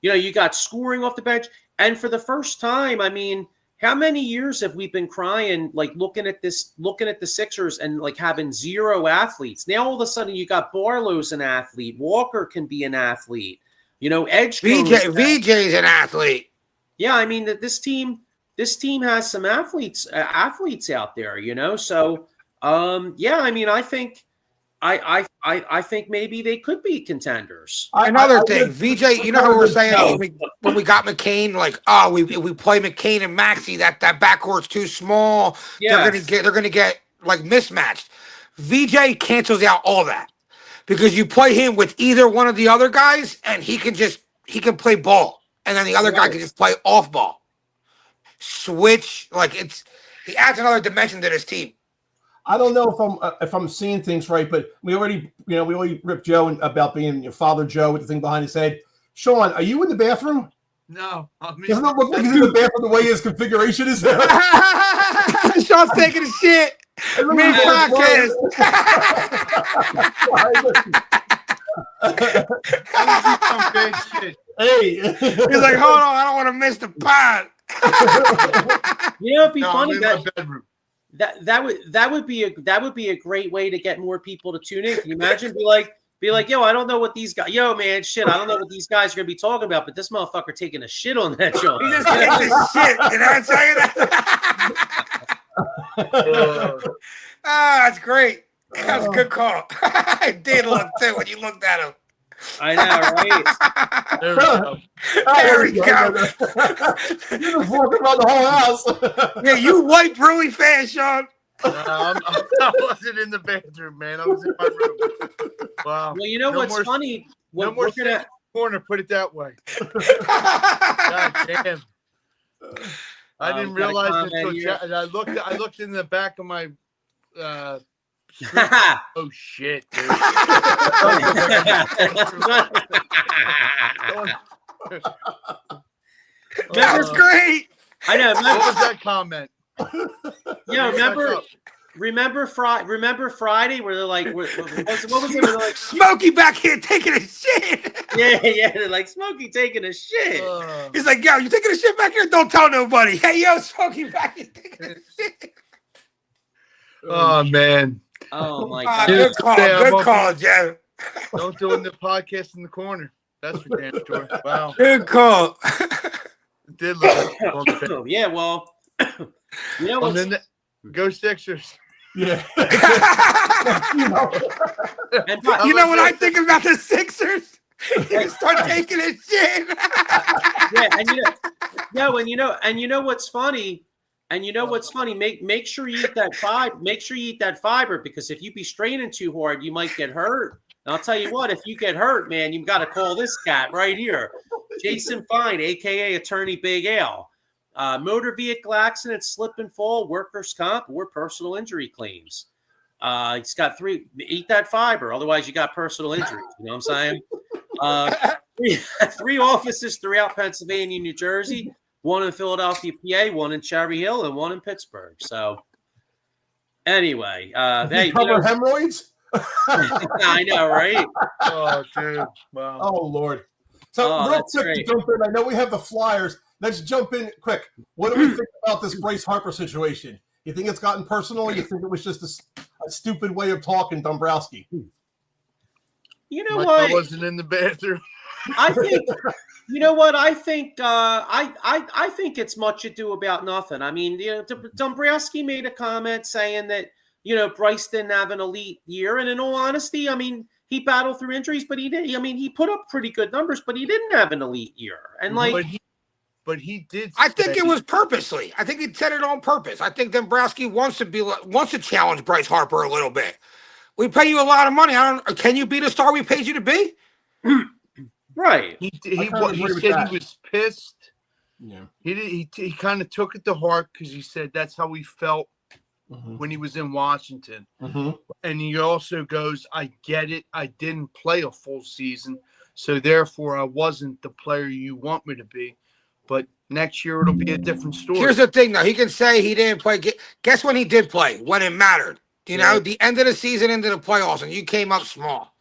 you got scoring off the bench. And for the first time, I mean, how many years have we been crying, like looking at the Sixers and like having 0 athletes? Now all of a sudden you got Barlow's an athlete. Walker can be an athlete. Edgecombe. VJ's an athlete. Yeah, I mean that this team has some athletes out there. So I mean, I think maybe they could be contenders. Another thing, VJ, you know how we were saying when we got McCain, like, we play McCain and Maxey, that backcourt's too small. Yes. They're gonna get like mismatched. VJ cancels out all that because you play him with either one of the other guys, and he can play ball, and then the other guy can just play off ball. Switch, he adds another dimension to this team. I don't know if I'm seeing things right, but we already ripped Joe about being your father Joe with the thing behind his head. Sean, are you in the bathroom? No, doesn't it look like he's in the bathroom the way his configuration is there? Sean's taking a shit. Mid podcast. Hey, he's like, hold on, I don't want to miss the pod. It'd be funny that would be a great way to get more people to tune in. Can you imagine? Be like, yo, I don't know what these guys. Yo, man, shit, I don't know what these guys are gonna be talking about, but this motherfucker taking a shit on that show. He just taking a shit. Did I tell you that? That's great. That's a good call. I did look too when you looked at him. I know, right? There we go. You just walking around the whole house. Yeah, you wiped really fast, Sean. I wasn't in the bathroom, man. I was in my room. Wow. Well, what's funny? No more corner. Put it that way. God damn. I didn't realize it. I looked in the back of my. Oh shit, dude. That was great. I know. What was that comment? Yeah, remember Friday where they're like, what was it? They're like, Smokey back here taking a shit. Yeah, they're like, Smokey taking a shit. He's like, yo, you taking a shit back here? Don't tell nobody. Hey, yo, Smokey back here taking a shit. Oh man. Oh my god. Good call, Jeff. Don't do the podcast in the corner. That's for damn sure. Wow. Good call. It did look. Yeah, well, go Sixers. Yeah. You know what I think about the Sixers? You start taking a shit. Yeah, and you know what's funny? And you know what's funny? Make sure you eat that fiber. Make sure you eat that fiber, because if you be straining too hard, you might get hurt. And I'll tell you what, if you get hurt, man, you've got to call this cat right here, Jason Fine, aka Attorney Big Al. Motor vehicle accident, slip and fall, workers' comp, or personal injury claims. He's got 3. Eat that fiber, otherwise you got personal injuries. You know what I'm saying? 3 offices throughout Pennsylvania, New Jersey, 1 in Philadelphia, PA, 1 in Cherry Hill, and 1 in Pittsburgh. So, anyway, They cover hemorrhoids. I know, right? Oh, dude! Wow. Oh, Lord. So real quick to jump in, I know we have the Flyers. Let's jump in quick. What do we think about this Bryce Harper situation? You think it's gotten personal, or you think it was just a stupid way of talking, Dombrowski? You know what? I wasn't in the bathroom. I think. You know what? I think I think it's much ado about nothing. I mean, Dombrowski made a comment saying that Bryce didn't have an elite year, and in all honesty, I mean, he battled through injuries, but he did. I mean, he put up pretty good numbers, but he didn't have an elite year. And but he did. I think it was purposely. I think he said it on purpose. I think Dombrowski wants to challenge Bryce Harper a little bit. We pay you a lot of money. Can you be the star we paid you to be? Right. He said he was pissed. Yeah. He kind of took it to heart because he said that's how he felt when he was in Washington. And he also goes, I get it. I didn't play a full season, so therefore I wasn't the player you want me to be. But next year it'll be a different story. Here's the thing, though. He can say he didn't play. Guess when he did play? When it mattered. You know, the end of the season into the playoffs, and you came up small.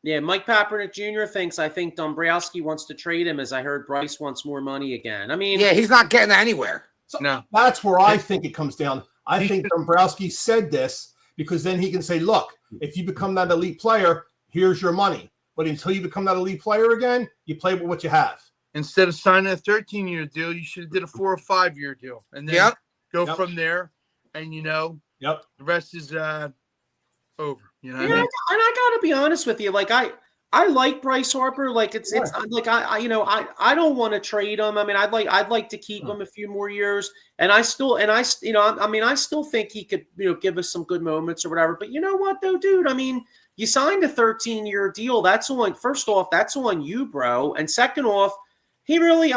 Yeah, Mike Papernick Jr. I think Dombrowski wants to trade him, as I heard Bryce wants more money again. I mean, yeah, he's not getting anywhere. So that's where I think it comes down. I think Dombrowski said this because then he can say, look, if you become that elite player, here's your money. But until you become that elite player again, you play with what you have. Instead of signing a 13-year deal, you should have did a 4 or 5-year deal. And then go from there. And, the rest is over. You know what I mean? And I got to be honest with you. Like, I like Bryce Harper. Like, it's like, I don't want to trade him. I mean, I'd like to keep him a few more years. And I still think he could, give us some good moments or whatever. But you know what, though, dude? I mean, you signed a 13-year deal. First off, that's on you, bro. And second off, he really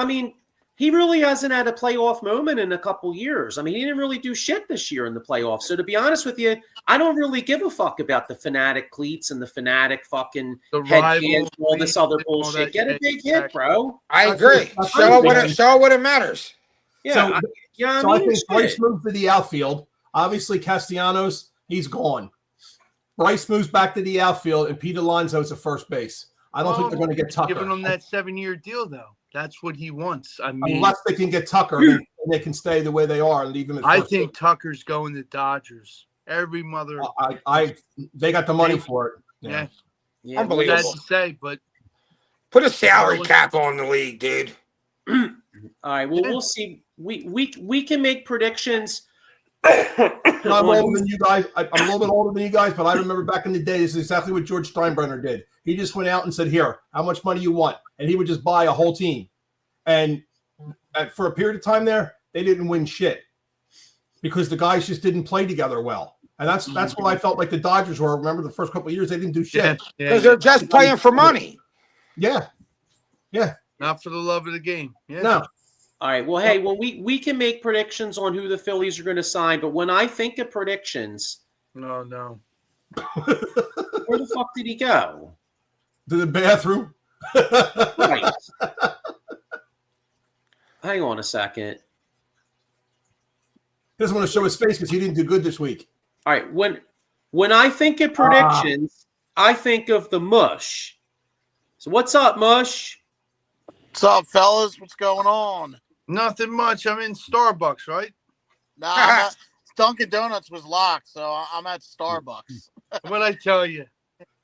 hasn't had a playoff moment in a couple years. I mean, he didn't really do shit this year in the playoffs. So to be honest with you, I don't really give a fuck about the Fanatic cleats and the Fanatic fucking headbands and all this other bullshit. Get a big hit, bro. I agree. Show what it matters. Yeah. So I think Bryce moves to the outfield. Obviously, Castellanos, he's gone. Bryce moves back to the outfield, and Pete Alonso's at first base. I don't think they're going to get Tucker. Giving him that 7-year deal, though. That's what he wants. I mean, unless they can get Tucker and they can stay the way they are and leave him. I think Tucker's going to Dodgers. Every mother. They got the money for it. Yeah. Unbelievable. That's to say, but put a salary cap on the league, dude. All right. Well, we'll see. We can make predictions. I'm older than you guys. I'm a little bit older than you guys, but I remember back in the day, this is exactly what George Steinbrenner did. He just went out and said, here, how much money you want? And he would just buy a whole team. And for a period of time there, they didn't win shit because the guys just didn't play together well. And that's what I felt like the Dodgers were. Remember the first couple of years, they didn't do shit. Because they're just playing for money. Yeah. Not for the love of the game. Yeah. No. All right. Well, hey, we can make predictions on who the Phillies are going to sign, but when I think of predictions, no. Where the fuck did he go? To the bathroom. Right. Hang on a second. He doesn't want to show his face because he didn't do good this week. All right. When I think of predictions, I think of the mush. So what's up, mush? What's up, fellas? What's going on? Nothing much. I'm in Starbucks, right? Nah, Dunkin' Donuts was locked, so I'm at Starbucks. What'd I tell you?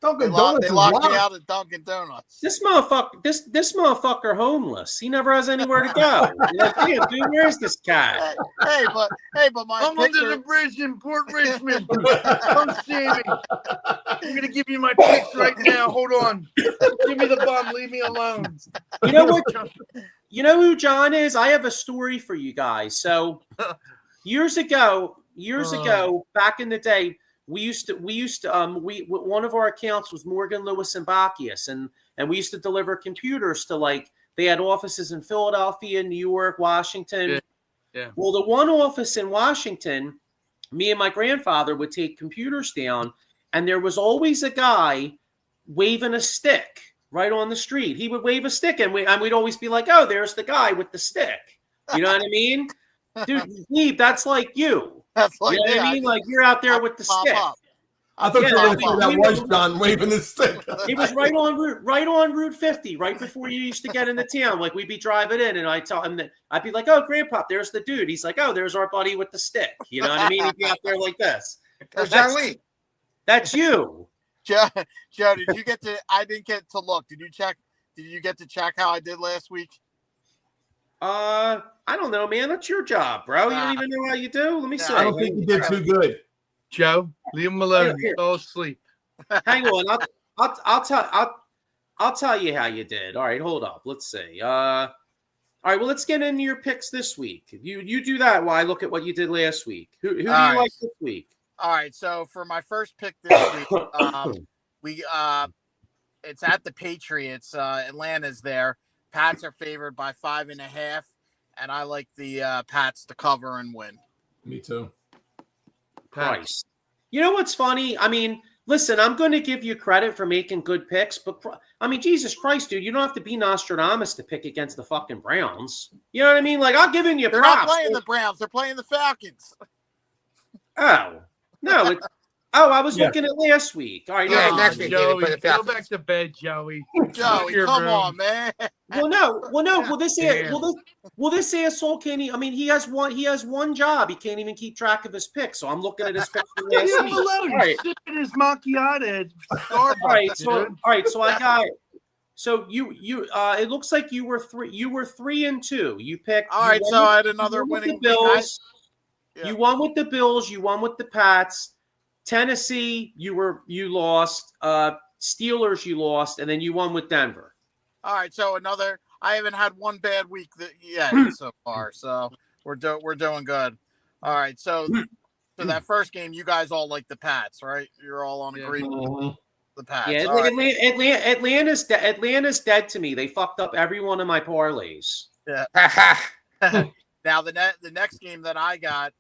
Dunkin' Donuts they locked me out at Dunkin' Donuts. This motherfucker homeless. He never has anywhere to go. You're like, damn, dude, where's this guy? Hey, but my I'm picture... under the bridge in Port Richmond. Come see me. I'm gonna give you my pics right now. Hold on. Give me the bum. Leave me alone. You know what? You know who John is? I have a story for you guys. So years ago, back in the day, we one of our accounts was Morgan Lewis and Bacchius, and we used to deliver computers to they had offices in Philadelphia, New York, Washington. Yeah. Well, the one office in Washington, me and my grandfather would take computers down, and there was always a guy waving a stick right on the street. He would wave a stick, and we'd always be like, "Oh, there's the guy with the stick." You know what I mean? Dude, Steve, that's like you. That's like You know what I mean? Like you're out there with the stick. I thought you were going to say that we was know- John waving his stick. It was right on Route 50, right before you used to get into town. Like we'd be driving in, and I'd tell him that I'd be like, "Oh, Grandpa, there's the dude." He's like, "Oh, there's our buddy with the stick." You know what I mean? He'd be out there like this. There's John Lee. That's you. Joe, did you get to? I didn't get to look. Did you check? Did you get to check how I did last week? I don't know, man. That's your job, bro. You don't even know how you do. Let me see. I don't think you did too good. Joe, leave him alone. He's all asleep. Hang on. I'll tell you how you did. All right, hold up. Let's see. All right, well, let's get into your picks this week. You do that while I look at what you did last week. Who do you like this week? All right, so for my first pick this week, it's at the Patriots. Atlanta's there. Pats are favored by 5.5, and I like the Pats to cover and win. Me too. Christ. You know what's funny? I mean, listen, I'm going to give you credit for making good picks, but I mean, Jesus Christ, dude, you don't have to be Nostradamus to pick against the fucking Browns. You know what I mean? Like, I'll give you They're props. not playing the Browns. They're playing the Falcons. Oh, no. I was looking at last week. All right. Yeah, no, next week. Joey, They go back to bed, Joey. Joey, Your come room. on, man. Well, no. Well, this Damn. asshole can't. I mean, he has one job. He can't even keep track of his picks. So I'm looking at his picks from last Leave him week. alone. All right. He's sipping his macchiato at Starbucks, All right. So I dude. got. So you it looks like you were 3-2. You picked. All right, so I had another winning the Bills. Yeah. You won with the Bills. You won with the Pats. Tennessee, you lost. Steelers, you lost, and then you won with Denver. All right, so I haven't had one bad week yet so far, so we're doing good. All right, so that first game, you guys all like the Pats, right? You're all on agreement with the Pats. Yeah, All right. Atlanta's dead to me. They fucked up every one of my parlays. Yeah. Now the next game that I got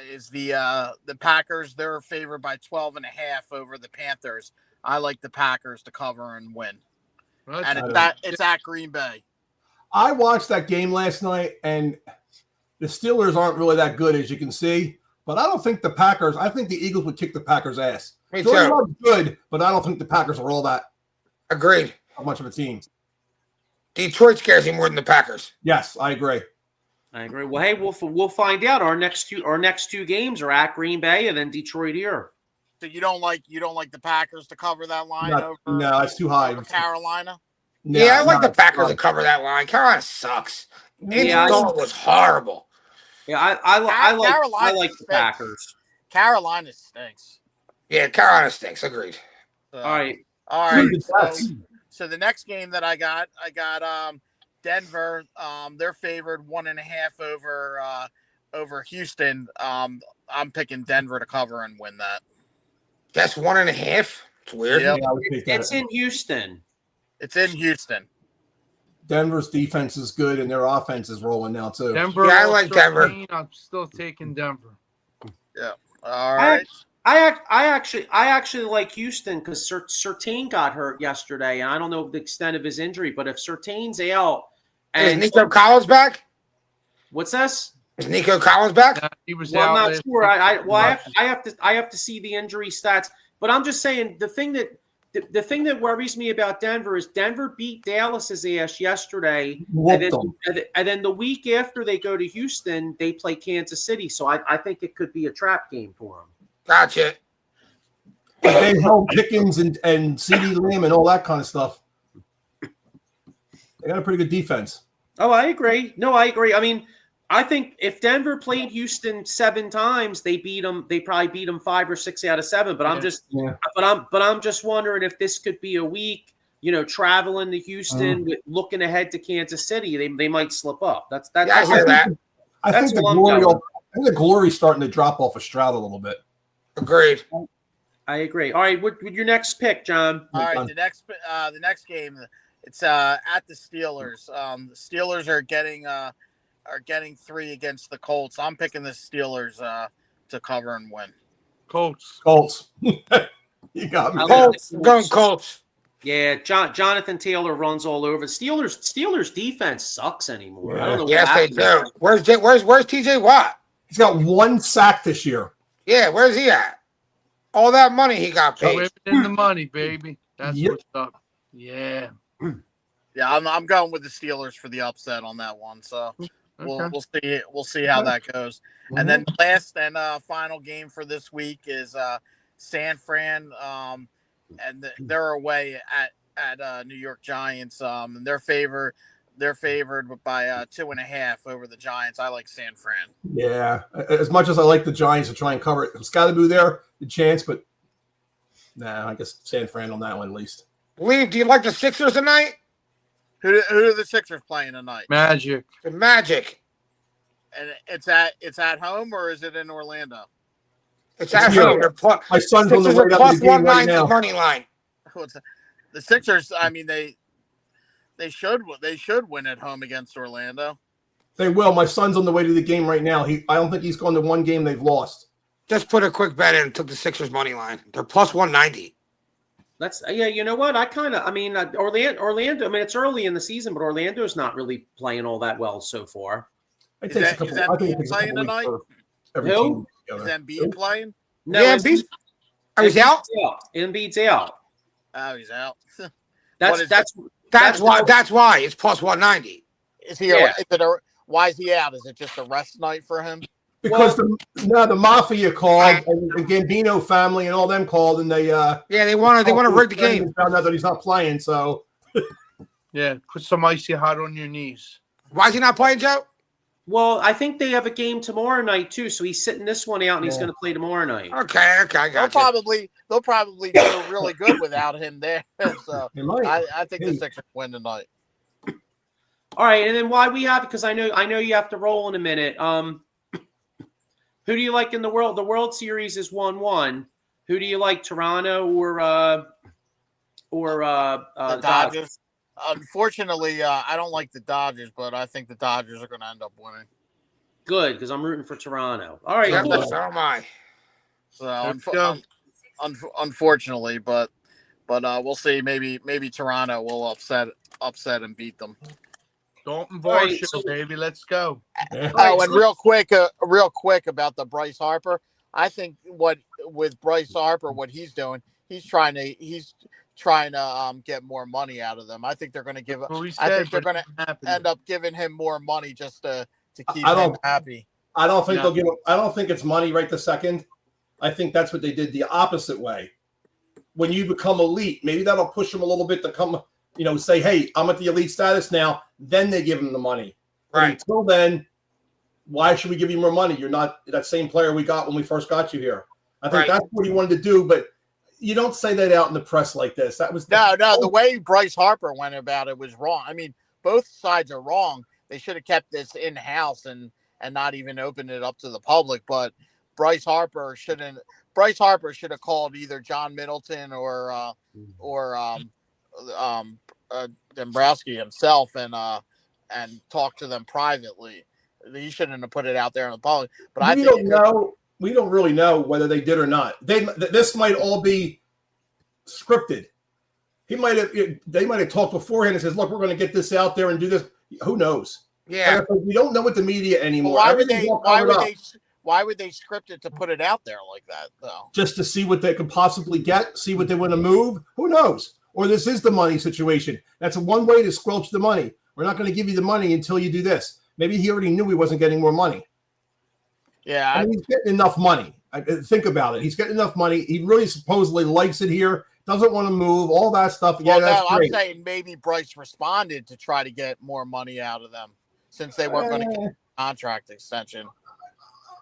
is the Packers. They're favored by 12.5 over the Panthers. I like the Packers to cover and win. And it's at Green Bay. I watched that game last night, and the Steelers aren't really that good, as you can see. But I don't think the Packers. I think the Eagles would kick the Packers' ass. Me They too. are good, but I don't think the Packers are all that Agreed. much of a team. Detroit scares me more than the Packers. Yes, I agree. I agree. Well, hey, we'll find out. Our next two games are at Green Bay and then Detroit here. So you don't like the Packers to cover that line over? No, it's too high. Over Carolina. No, Yeah, I like no, the Packers to no. cover that line. Carolina sucks. Andy Yeah, Dalton was horrible. Yeah, I like Carolina the stinks. Packers. Carolina stinks. Yeah, Carolina stinks. Agreed. So, All right. So the next game that I got Denver. They're favored 1.5 over Houston. I'm picking Denver to cover and win that. That's 1.5. It's weird. Yep. Yeah, I would take that. It's in Houston. It's in Houston. Denver's defense is good, and their offense is rolling now too. Denver. Yeah, I like Denver. I'm still taking Denver. Yeah. All right. I actually like Houston because Surtain got hurt yesterday, and I don't know the extent of his injury, but if Surtain's out, Is and Nico Collins back? what's this? Is Nico Collins back? He was Well, out. I'm not last sure. week. I have to see the injury stats, but I'm just saying the thing that worries me about Denver is Denver beat Dallas's ass yesterday, and then the week after they go to Houston, they play Kansas City. So I think it could be a trap game for them. Gotcha. They held Pickens and CeeDee Lamb and all that kind of stuff. They got a pretty good defense. Oh, I agree. No, I agree. I mean, I think if Denver played Houston 7 times, they beat them. They probably beat them 5 or 6 out of 7. But I'm just wondering if this could be a week. Traveling to Houston, looking ahead to Kansas City, they might slip up. That's Yeah, I hear that. I think the glory's starting to drop off of Stroud a little bit. Agreed. I agree. All right, with your next pick, John. All right. The next game, it's at the Steelers. The Steelers are getting 3 against the Colts. I'm picking the Steelers to cover and win. Colts. Colts. You got me. Colts. Going Colts. Yeah, Jonathan Taylor runs all over. Steelers defense sucks anymore. I don't know. Yes, they happened. do. Where's TJ Watt? He's got 1 sack this year. Yeah, where's he at? All that money he got paid. Swimming in the money, baby. That's Yep. what's up. Yeah. Yeah, I'm going with the Steelers for the upset on that one. So we'll see how that goes. And then the last and final game for this week is San Fran, and they're away at New York Giants. And they're favored by 2.5 over the Giants. I like San Fran. Yeah, as much as I like the Giants to try and cover it, it's got to be there, the chance, but nah, I guess San Fran on that one at least. Lee, do you like the Sixers tonight? Who are the Sixers playing tonight? Magic. The Magic. And it's at home, or is it in Orlando? It's at home. My son's on the Sixers way are up plus to the game right 190 now. money line. The Sixers. I mean, they should win at home against Orlando. They will. My son's on the way to the game right now. I don't think he's gone to one game they've lost. Just put a quick bet in and took the Sixers money line. They're plus 190. That's you know what? Orlando. I mean, it's early in the season, but Orlando's not really playing all that well so far. It Is takes that- a couple. is that I think it Embiid takes a playing couple weeks tonight? for every Who? team Is together. Embiid playing? No, Yeah, Embiid's he's out. Embiid's out. Oh, he's out. That's That's why it's plus 190. Is he? Yeah. Why is he out? Is it just a rest night for him? Because the Mafia called and the Gambino family and all them called, and they They want to rig the game. and found out that he's not playing. So Yeah. Put some icy hot on your knees. Why is he not playing, Joe? Well, I think they have a game tomorrow night too, so he's sitting this one out, and he's going to play tomorrow night. Okay, I got you. They'll probably do really good without him there. So they might. I think the Sixers win tonight. All right, and then why we have, because I know you have to roll in a minute. Who do you like in the World? The World Series is 1-1. Who do you like, Toronto or The Dodgers. Unfortunately, I don't like the Dodgers, but I think the Dodgers are going to end up winning. Good, because I'm rooting for Toronto. All right, Yeah, cool. so am I. So go. unfortunately, but we'll see. Maybe Toronto will upset and beat them. Dalton All right, Varsho, so- baby. Let's go. Oh, and real quick about the Bryce Harper. I think with Bryce Harper, what he's doing, he's trying to get more money out of them. I think they're going to give. I think they're going to end up giving him more money just to keep him happy. I don't think No. they'll give him. I don't think it's money right this second. I think that's what they did the opposite way. When you become elite, maybe that'll push them a little bit to come. Say, hey, I'm at the elite status now. Then they give him the money. But Right. until then, why should we give you more money? You're not that same player we got when we first got you here. I think Right. that's what he wanted to do, but you don't say that out in the press like this. That was No. The way Bryce Harper went about it was wrong. I mean, both sides are wrong. They should have kept this in house and not even opened it up to the public. But Bryce Harper should have called either John Middleton or Dombrowski himself and talked to them privately. He shouldn't have put it out there in the public. But I think we don't really know whether they did or not. This might all be scripted. They might have talked beforehand and says, "Look, we're going to get this out there and do this." Who knows? Yeah. We don't know with the media anymore. Why Everything's all covered up. why would they script it to put it out there like that though? Just to see what they could possibly get, see what they want to move. Who knows? Or this is the money situation. That's one way to squelch the money. We're not going to give you the money until you do this. Maybe he already knew he wasn't getting more money. Yeah, I mean, he's getting enough money. Think about it. He's getting enough money. He really supposedly likes it here. Doesn't want to move. All that stuff. Yeah, that's I'm great. saying maybe Bryce responded to try to get more money out of them since they weren't going to get a contract extension.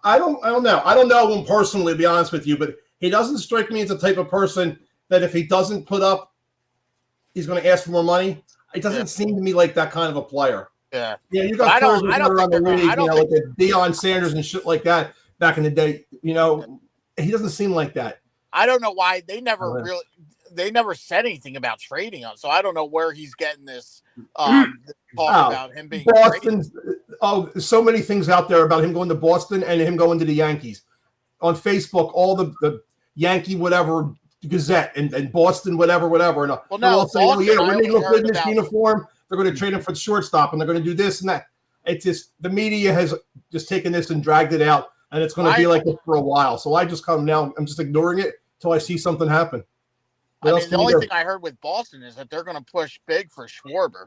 I don't know. I don't know him personally, to be honest with you, but he doesn't strike me as the type of person that if he doesn't put up, he's going to ask for more money. It doesn't seem to me like that kind of a player. Yeah. Yeah, you But got I don't players around the think they're league, gonna- I don't like the Deion Sanders and shit like that back in the day. He doesn't seem like that. I don't know why they never Oh, yeah. really they never said anything about trading him. So I don't know where he's getting this talk about him being traded. Boston. Oh, so many things out there about him going to Boston and him going to the Yankees. on Facebook all the Yankee whatever Gazette and Boston whatever, and Well, they're no, all saying, "Oh Boston, yeah, I when they only look heard good in this about- uniform, they're going to trade him for the shortstop, and they're going to do this and that." It's just the media has just taken this and dragged it out, and it's going to be like this for a while. So I just come now. I'm just ignoring it until I see something happen. What I else mean, the can you only do? thing I heard with Boston is that they're going to push big for Schwarber.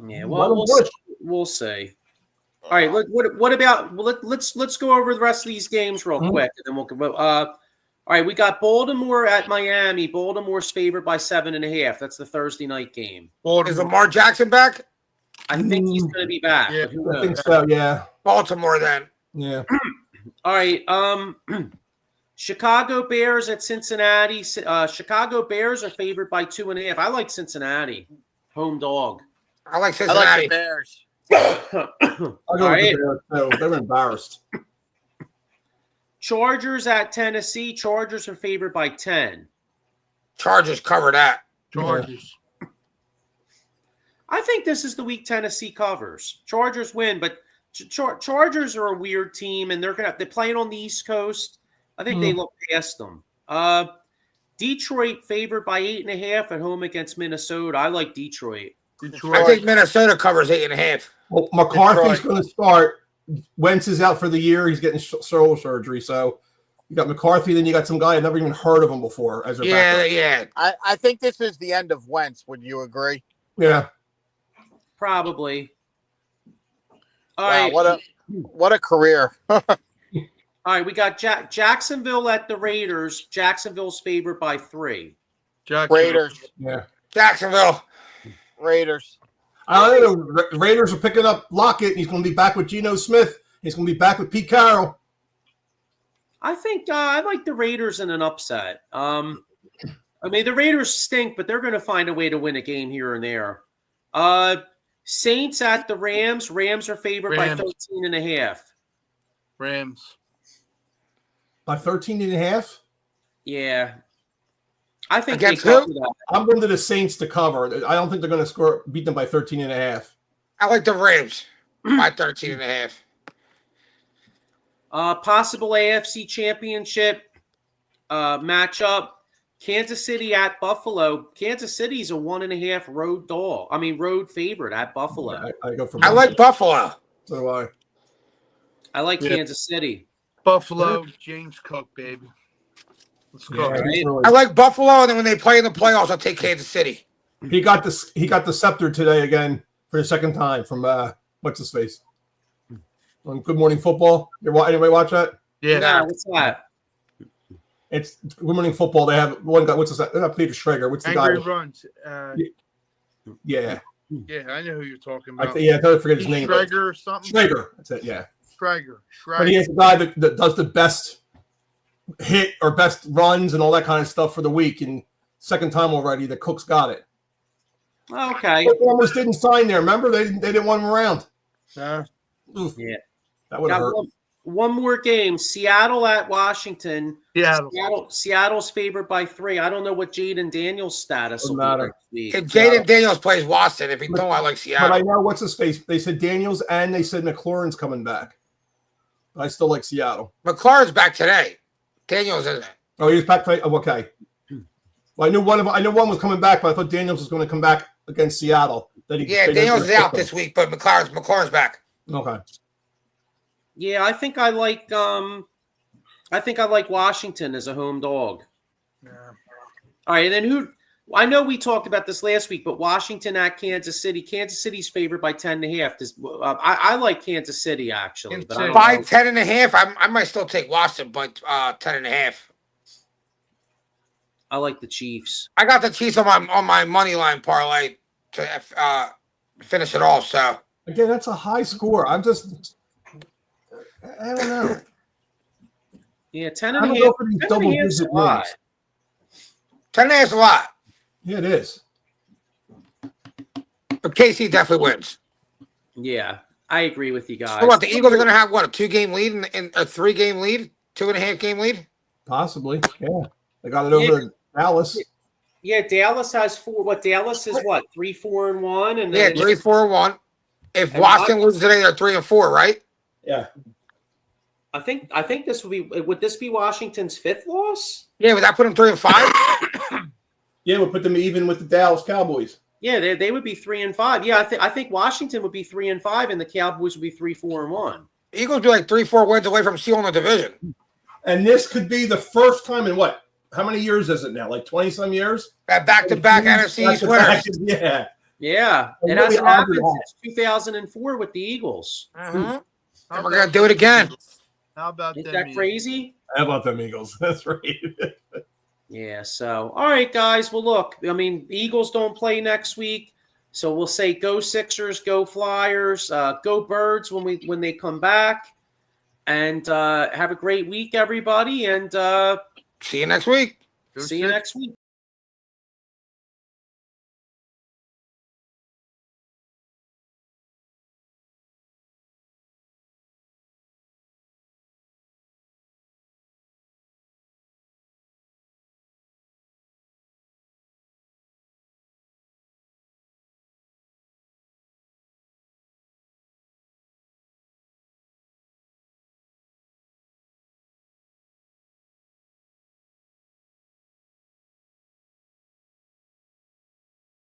Yeah, Let well, them we'll push. see. We'll see. All right, what about let's go over the rest of these games real quick, and then we'll all right, we got Baltimore at Miami. Baltimore's favored by 7.5. That's the Thursday night game. Is Lamar Jackson back? I think he's going to be back. Yeah, but who I think knows? so. Yeah. Baltimore then. Yeah. All right, Chicago Bears at Cincinnati. Chicago Bears are favored by 2.5. I like Cincinnati, home dog. I like I like Cincinnati. the Bears. I'll go All with right. the Bears, too. They're embarrassed. Chargers at Tennessee. Chargers are favored by 10. Chargers cover that. Chargers. I think this is the week Tennessee covers. Chargers win, but Chargers are a weird team, and they're playing on the East Coast. I think they look past them. Detroit favored by 8.5 at home against Minnesota. I like Detroit. I think Minnesota covers 8.5. Well, McCarthy's Detroit. going to start. Wentz is out for the year. He's getting shoulder surgery. So you got McCarthy, then you got some guy I've never even heard of him before as a backup. Yeah. I think this is the end of Wentz. Would you agree? Yeah. Probably. All Wow, right. what a career. All right, we got Jacksonville at the Raiders. Jacksonville's favored by 3. Raiders. Yeah. Jacksonville. Raiders. I don't know. The Raiders are picking up Lockett. He's going to be back with Geno Smith. He's going to be back with Pete Carroll. I think I like the Raiders in an upset. I mean, the Raiders stink, but they're going to find a way to win a game here and there. Saints at the Rams. Rams are favored by 13.5. Rams. By 13.5? Yeah. I think Against they cover who? that. I'm going to the Saints to cover. I don't think they're going to beat them by 13.5. I like the Rams by 13.5. Possible AFC Championship matchup. Kansas City at Buffalo. Kansas City's a 1.5 road dog. I mean, road favorite at Buffalo. I go for I like Buffalo. So do I. I like Yeah. Kansas City. Buffalo, James Cook, baby. Let's go. Yeah, he's really- I like Buffalo, and then when they play in the playoffs, I'll take Kansas City. He got the scepter today again for the second time from what's his face on Good Morning Football. Anybody watch that? Yeah. Nah, what's that? It's Good Morning Football. They have one guy. What's his? Not Peter Schrager. What's the Angry guy? Runs. Yeah, Yeah, I know who you're talking I about. don't forget his name. but- Schrager or something? Schrager. That's it. Yeah. Schrager. But he has a guy that does the best hit or best runs and all that kind of stuff for the week. And second time already, the Cook's got it. Okay. Cook almost didn't sign there. Remember, they didn't want him around. Nah. Oof. Yeah. That would have Got hurt. one more game. Seattle at Washington. Yeah. Seattle's favored by 3. I don't know what Jaden Daniels' status will Doesn't be matter. next week. If Jaden Daniels plays Watson, if he don't, I like But Seattle. I know what's his face. They said Daniels and they said McLaurin's coming back. I still like Seattle. McLaurin's back today. Daniels isn't. Oh, he's back. Oh, okay. Well, I knew one was coming back, but I thought Daniels was going to come back against Seattle. Yeah, Daniels is out this week, but McLaurin's back. Okay. Yeah, I think I like Washington as a home dog. Yeah. All right, and then I know we talked about this last week, but Washington at Kansas City. Kansas City's favored by 10.5. I like Kansas City actually, but I don't By know. 10.5, I might still take Watson, but 10.5. I like the Chiefs. I got the Chiefs on my money line parlay to finish it off. So Again, that's a high score. I don't know. Yeah, 10 I and a don't half. go for these 10 and a half's double-digit a lot. wins. 10.5 is a lot, Yeah, it is. but KC definitely wins. Yeah, I agree with you guys. So what? The Eagles are going to have what, a 2-game lead and a 3-game lead, 2.5-game lead. Possibly. Yeah. They got it over Dallas. Yeah, Dallas has 4. What Dallas is what 3-4-1, and Yeah, then 3-4-1. If And Washington loses today, they're 3-4, right? Yeah. I think this would this be Washington's 5th loss? Yeah, would that put them 3-5? Yeah, we'll put them even with the Dallas Cowboys. Yeah, they would be 3-5. Yeah, I think Washington would be 3-5, and the Cowboys would be 3-4-1. Eagles be like 3-4 wins away from sealing the division. And this could be the first time in what? How many years is it now? Like 20-some years? Back-to-back NFC East winners. Yeah. Yeah, it Really hasn't happened odd. since 2004 with the Eagles. Mm-hmm. And we're going to do it again. How about Isn't them that crazy? How about them Eagles? That's right. Yeah, so, all right, guys. Well, look, I mean, the Eagles don't play next week, so we'll say go Sixers, go Flyers, go Birds when they come back. And have a great week, everybody, and See you next week. Go see you Sixers. next week.